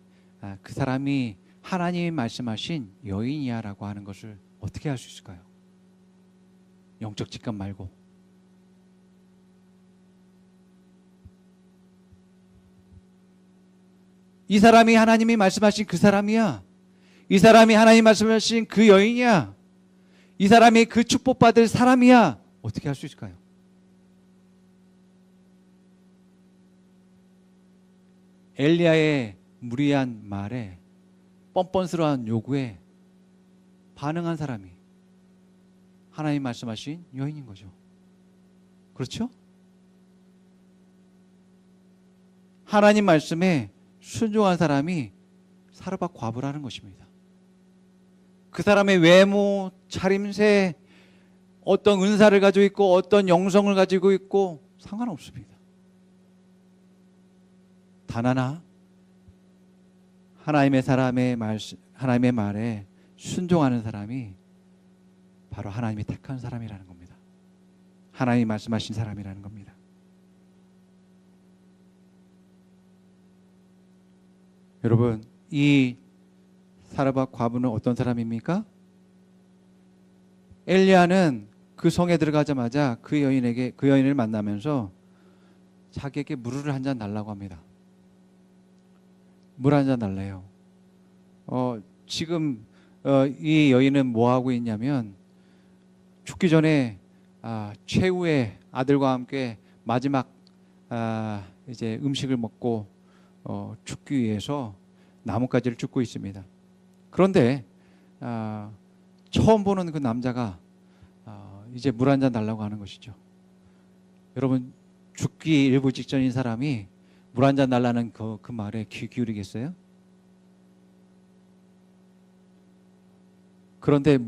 그 사람이 하나님이 말씀하신 여인이야라고 하는 것을 어떻게 알 수 있을까요? 영적 직감 말고. 이 사람이 하나님이 말씀하신 그 사람이야. 이 사람이 하나님 말씀하신 그 여인이야. 이 사람이 그 축복받을 사람이야. 어떻게 할 수 있을까요? 엘리야의 무리한 말에, 뻔뻔스러운 요구에 반응한 사람이 하나님 말씀하신 여인인 거죠. 그렇죠? 하나님 말씀에 순종한 사람이 사르밧 과부라는 것입니다. 그 사람의 외모, 차림새, 어떤 은사를 가지고 있고 어떤 영성을 가지고 있고 상관없습니다. 단 하나, 하나님의 말에 순종하는 사람이 바로 하나님이 택한 사람이라는 겁니다. 하나님이 말씀하신 사람이라는 겁니다. 여러분, 이 사르밧 과부는 어떤 사람입니까? 엘리야는 그 성에 들어가자마자 그 여인을 만나면서 자기에게 물을 한 잔 달라고 합니다. 물 한 잔 달래요. 지금 이 여인은 뭐 하고 있냐면 죽기 전에 최후의 아들과 함께 마지막 이제 음식을 먹고 죽기 위해서 나뭇가지를 줍고 있습니다. 그런데 처음 보는 그 남자가 이제 물 한 잔 달라고 하는 것이죠. 여러분, 죽기 일부 직전인 사람이 물 한 잔 달라는 그 말에 귀 기울이겠어요? 그런데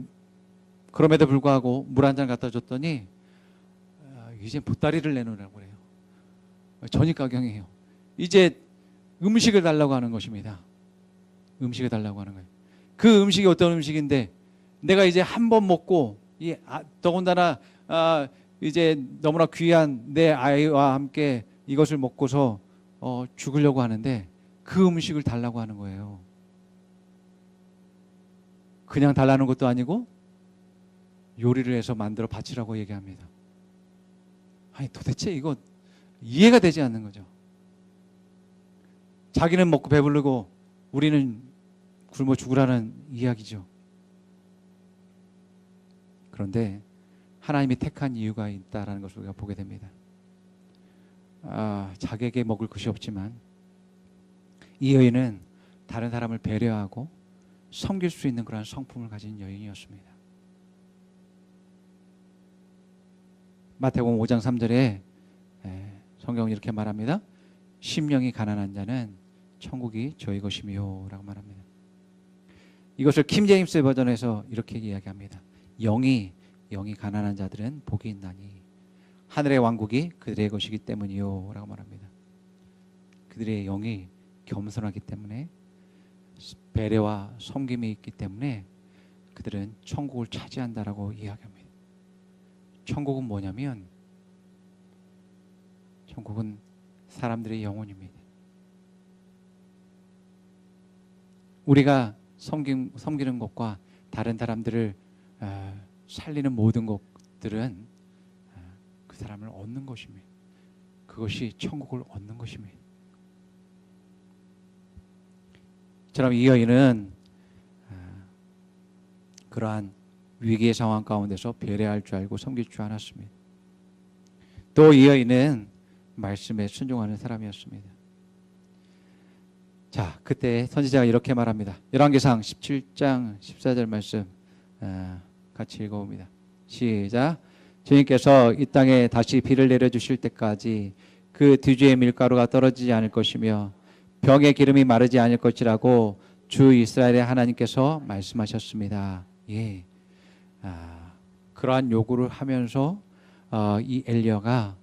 그럼에도 불구하고 물 한 잔 갖다 줬더니 이제 보따리를 내놓으라고 그래요. 전입가경이에요. 이제 음식을 달라고 하는 것입니다. 음식을 달라고 하는 거예요. 그 음식이 어떤 음식인데 내가 이제 한 번 먹고 더군다나 이제 너무나 귀한 내 아이와 함께 이것을 먹고서 죽으려고 하는데 그 음식을 달라고 하는 거예요. 그냥 달라는 것도 아니고 요리를 해서 만들어 바치라고 얘기합니다. 아니, 도대체 이거 이해가 되지 않는 거죠. 자기는 먹고 배부르고 우리는 굶어 죽으라는 이야기죠. 그런데 하나님이 택한 이유가 있다는 것을 우리가 보게 됩니다. 자기에게 먹을 것이 없지만 이 여인은 다른 사람을 배려하고 섬길 수 있는 그러한 성품을 가진 여인이었습니다. 마태복음 5장 3절에 성경은 이렇게 말합니다. 심령이 가난한 자는 천국이 저희 것이며 라고 말합니다. 이것을 킹 제임스 버전에서 이렇게 이야기합니다. 영이 가난한 자들은 복이 있나니 하늘의 왕국이 그들의 것이기 때문이요 라고 말합니다. 그들의 영이 겸손하기 때문에 배려와 섬김이 있기 때문에 그들은 천국을 차지한다라고 이야기합니다. 천국은 뭐냐면 천국은 사람들의 영혼입니다. 우리가 섬기는 것과 다른 사람들을 살리는 모든 것들은 그 사람을 얻는 것입니다. 그것이 천국을 얻는 것입니다. 처럼 이 여인은 그러한 위기의 상황 가운데서 배려할 줄 알고 섬길 줄 알았습니다. 또 이 여인은 말씀에 순종하는 사람이었습니다. 자, 그때 선지자가 이렇게 말합니다. 열왕기상 17장 14절 말씀 같이 읽어봅니다. 시작. 주님께서 이 땅에 다시 비를 내려주실 때까지 그 뒤주의 밀가루가 떨어지지 않을 것이며 병의 기름이 마르지 않을 것이라고 주 이스라엘의 하나님께서 말씀하셨습니다. 예, 그러한 요구를 하면서 이 엘리야가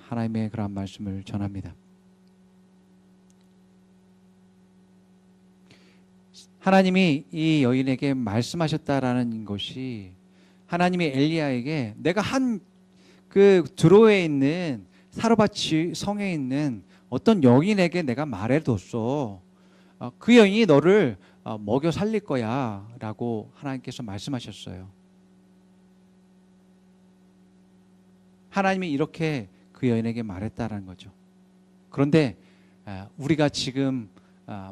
하나님의 그러한 말씀을 전합니다. 하나님이 이 여인에게 말씀하셨다라는 것이 하나님이 엘리야에게 내가 한 그 드로에 있는 사르밧 성에 있는 어떤 여인에게 내가 말해뒀어. 그 여인이 너를 먹여 살릴 거야 라고 하나님께서 말씀하셨어요. 하나님이 이렇게 그 여인에게 말했다라는 거죠. 그런데 우리가 지금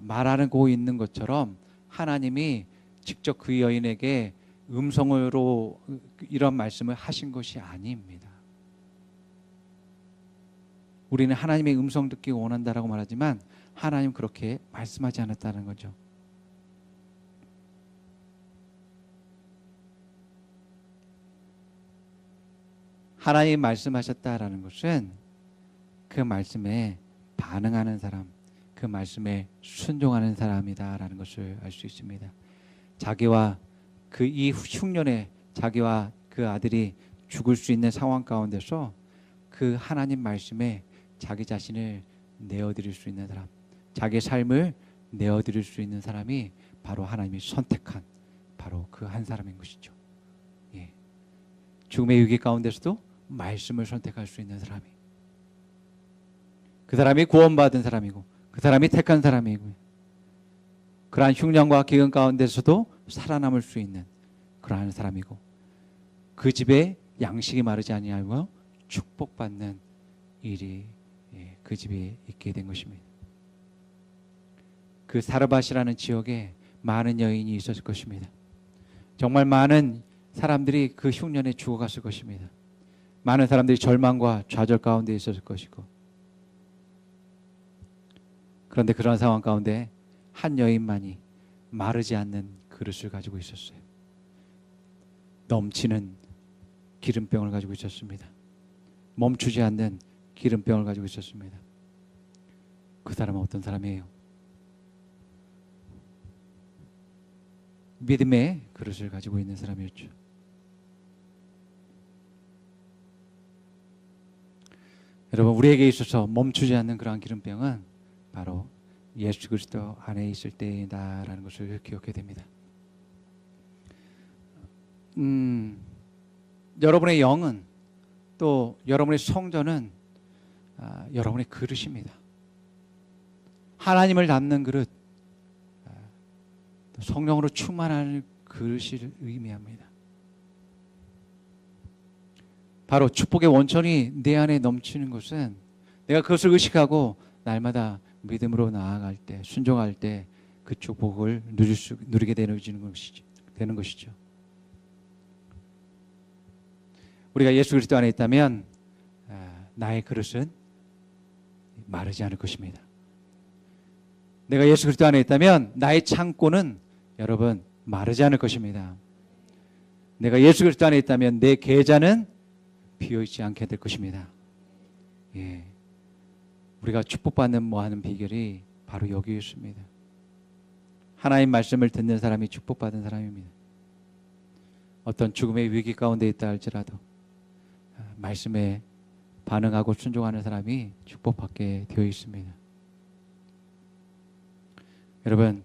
말하고 있는 것처럼 하나님이 직접 그 여인에게 음성으로 이런 말씀을 하신 것이 아닙니다. 우리는 하나님의 음성 듣기 원한다라고 말하지만 하나님 그렇게 말씀하지 않았다는 거죠. 하나님 말씀하셨다라는 것은 그 말씀에 반응하는 사람, 그 말씀에 순종하는 사람이다라는 것을 알 수 있습니다. 자기와 그 이 흉년에 자기와 그 아들이 죽을 수 있는 상황 가운데서 그 하나님 말씀에 자기 자신을 내어드릴 수 있는 사람, 자기의 삶을 내어드릴 수 있는 사람이 바로 하나님이 선택한 바로 그 한 사람인 것이죠. 예. 죽음의 위기 가운데서도 말씀을 선택할 수 있는 사람이, 그 사람이 구원받은 사람이고 그 사람이 택한 사람이고, 그러한 흉년과 기근 가운데서도 살아남을 수 있는 그러한 사람이고, 그 집에 양식이 마르지 아니하고 축복받는 일이 그 집에 있게 된 것입니다. 그 사르밧이라는 지역에 많은 여인이 있었을 것입니다. 정말 많은 사람들이 그 흉년에 죽어갔을 것입니다. 많은 사람들이 절망과 좌절 가운데 있었을 것이고, 그런데 그런 상황 가운데 한 여인만이 마르지 않는 그릇을 가지고 있었어요. 넘치는 기름병을 가지고 있었습니다. 멈추지 않는 기름병을 가지고 있었습니다. 그 사람은 어떤 사람이에요? 믿음의 그릇을 가지고 있는 사람이었죠. 여러분, 우리에게 있어서 멈추지 않는 그러한 기름병은 바로 예수 그리스도 안에 있을 때이다라는 것을 기억해야 됩니다. 여러분의 영은, 또 여러분의 성전은 여러분의 그릇입니다. 하나님을 담는 그릇, 성령으로 충만한 그릇을 의미합니다. 바로 축복의 원천이 내 안에 넘치는 것은 내가 그것을 의식하고 날마다 믿음으로 나아갈 때, 순종할 때 그 축복을 누리게 되는 것이죠. 우리가 예수 그리스도 안에 있다면 나의 그릇은 마르지 않을 것입니다. 내가 예수 그리스도 안에 있다면 나의 창고는 여러분 마르지 않을 것입니다. 내가 예수 그리스도 안에 있다면 내 계좌는 비어있지 않게 될 것입니다. 예. 우리가 축복받는 뭐하는 비결이 바로 여기 있습니다. 하나님 말씀을 듣는 사람이 축복받은 사람입니다. 어떤 죽음의 위기 가운데 있다 할지라도 말씀에 반응하고 순종하는 사람이 축복받게 되어 있습니다. 여러분,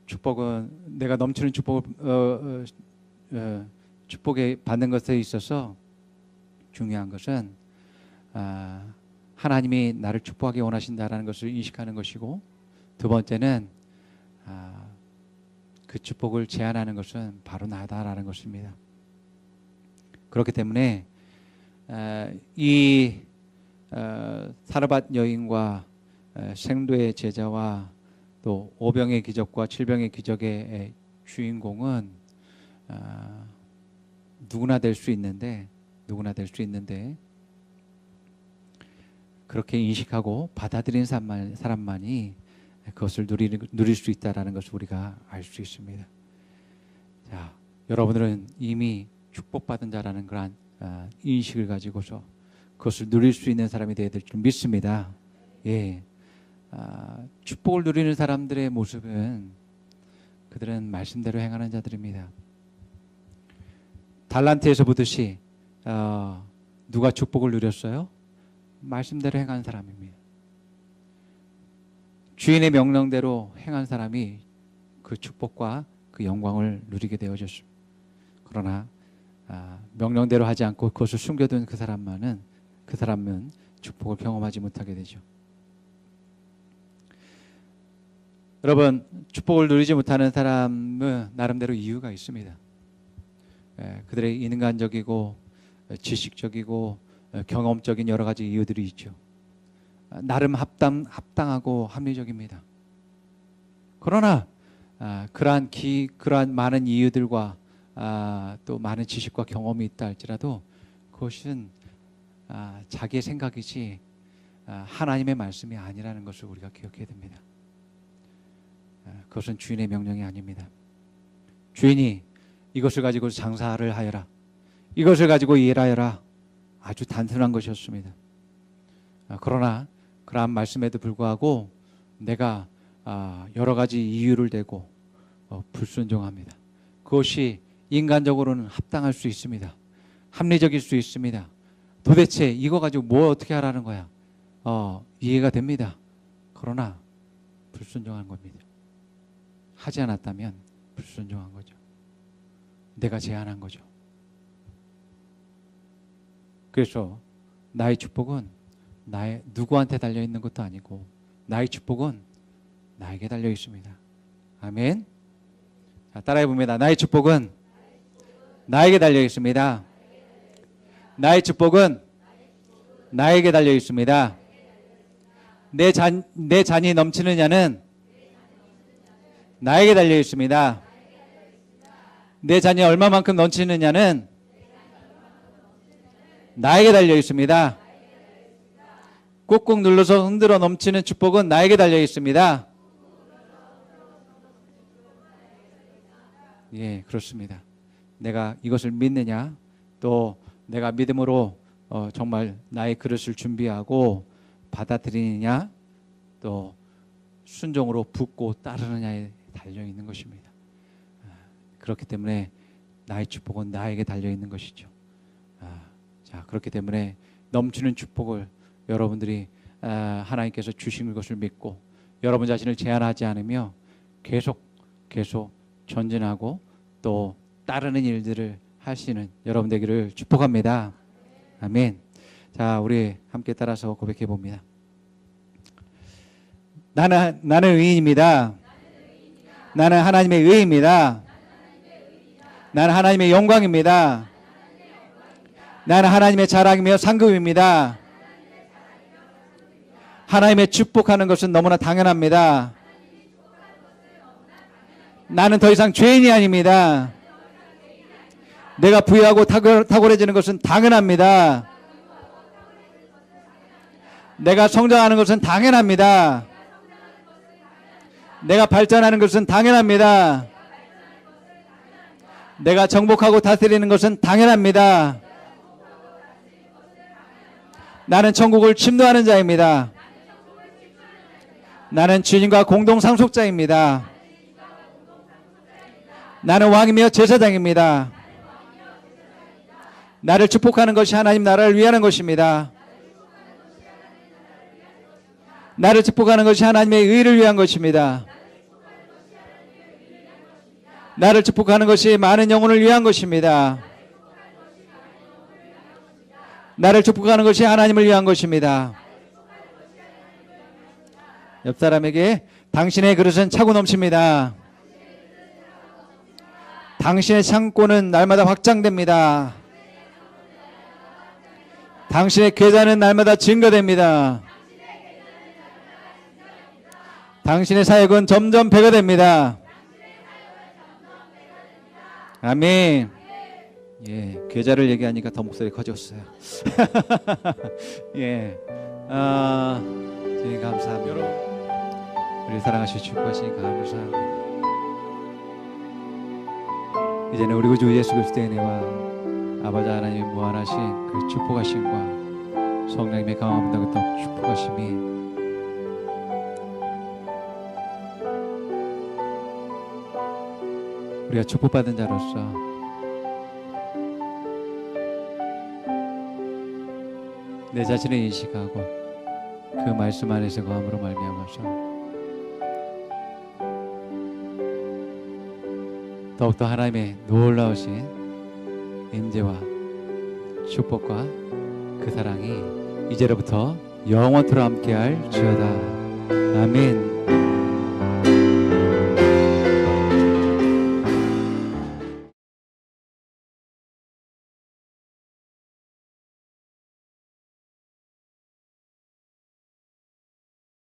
축복은 내가 넘치는 축복에 받는 것에 있어서 중요한 것은 하나님이 나를 축복하기 원하신다라는 것을 인식하는 것이고, 두 번째는 그 축복을 제한하는 것은 바로 나다라는 것입니다. 그렇기 때문에 이 사르밧 여인과 생도의 제자와 또 5병의 기적과 7병의 기적의 주인공은 누구나 될 수 있는데 그렇게 인식하고 받아들인 사람만이 그것을 누릴 수 있다라는 것을 우리가 알 수 있습니다. 자, 여러분들은 이미 축복받은 자라는 그러한 인식을 가지고서 그것을 누릴 수 있는 사람이 되어야 될 줄 믿습니다. 예, 축복을 누리는 사람들의 모습은 그들은 말씀대로 행하는 자들입니다. 달란트에서 보듯이 누가 축복을 누렸어요? 말씀대로 행한 사람입니다. 주인의 명령대로 행한 사람이 그 축복과 그 영광을 누리게 되어졌습니다. 그러나 명령대로 하지 않고 그것을 숨겨둔 그 사람은 축복을 경험하지 못하게 되죠. 여러분, 축복을 누리지 못하는 사람은 나름대로 이유가 있습니다. 그들의 인간적이고 지식적이고 경험적인 여러 가지 이유들이 있죠. 나름 합당하고 합리적입니다. 그러나 그러한 많은 이유들과 또 많은 지식과 경험이 있다 할지라도 그것은 자기의 생각이지 하나님의 말씀이 아니라는 것을 우리가 기억해야 됩니다. 그것은 주인의 명령이 아닙니다. 주인이 이것을 가지고 장사를 하여라, 이것을 가지고 일하여라, 아주 단순한 것이었습니다. 그러나 그러한 말씀에도 불구하고 내가 여러 가지 이유를 대고 불순종합니다. 그것이 인간적으로는 합당할 수 있습니다. 합리적일 수 있습니다. 도대체 이거 가지고 뭐 어떻게 하라는 거야? 이해가 됩니다. 그러나 불순종한 겁니다. 하지 않았다면 불순종한 거죠. 내가 제안한 거죠. 그래서 나의 축복은 누구한테 달려 있는 것도 아니고 나의 축복은 나에게 달려 있습니다. 아멘. 자, 따라해 봅니다. 나의 축복은 나에게 달려 있습니다. 나의 축복은 나에게 달려 있습니다. 내 잔이 넘치느냐는 나에게 달려 있습니다. 내 잔이 얼마만큼 넘치느냐는 나에게 달려 있습니다. 꾹꾹 눌러서 흔들어 넘치는 축복은 나에게 달려 있습니다. 예, 그렇습니다. 내가 이것을 믿느냐, 또 내가 믿음으로 정말 나의 그릇을 준비하고 받아들이느냐, 또 순종으로 붙고 따르느냐에 달려 있는 것입니다. 그렇기 때문에 나의 축복은 나에게 달려 있는 것이죠. 자, 그렇기 때문에 넘치는 축복을 여러분들이 하나님께서 주신 것을 믿고 여러분 자신을 제한하지 않으며 계속 전진하고 또 따르는 일들을 하시는 여러분 되기를 축복합니다. 아멘. 자, 우리 함께 따라서 고백해 봅니다. 나는 의인입니다. 나는 하나님의 의입니다. 나는 하나님의 영광입니다. 나는 하나님의 자랑이며 상급입니다. 하나님의 축복하는 것은 너무나 당연합니다. 나는 더 이상 죄인이 아닙니다. 내가 부유하고 탁월해지는 것은 당연합니다. 내가 성장하는 것은 당연합니다. 내가 발전하는 것은 당연합니다. 내가 정복하고 다스리는 것은 당연합니다. 나는 천국을 침노하는 자입니다. 나는 주님과 공동 상속자입니다. 나는 왕이며 제사장입니다. 나를 축복하는 것이 하나님 나라를 위하는 것입니다. 나를 축복하는 것이 하나님의 의를 위한 것입니다. 나를 축복하는 것이 많은 영혼을 위한 것입니다. 나를 축복하는 것이 하나님을 위한 것입니다. 옆 사람에게 당신의 그릇은 차고 넘칩니다. 당신의 창고는 날마다 확장됩니다. 당신의 계좌는 날마다 증가됩니다. 당신의 사역은 점점 배가 됩니다. 아멘. 예, 계좌를 얘기하니까 더 목소리 커졌어요. 예, 저희 감사합니다. 여러분, 우리 사랑하시고 축복하시니 감사합니다. 이제는 우리 구주 예수 그리스도의 은혜와 아버지 하나님의 무한하신 그 축복하심과 성령님의 강함과 그 축복하심이 우리가 축복받은 자로서 내 자신을 인식하고 그 말씀 안에서 거함으로 말미암아서 더욱더 하나님의 놀라우신 인재와 축복과 그 사랑이 이제로부터 영원토록 함께할 주여다. 아멘.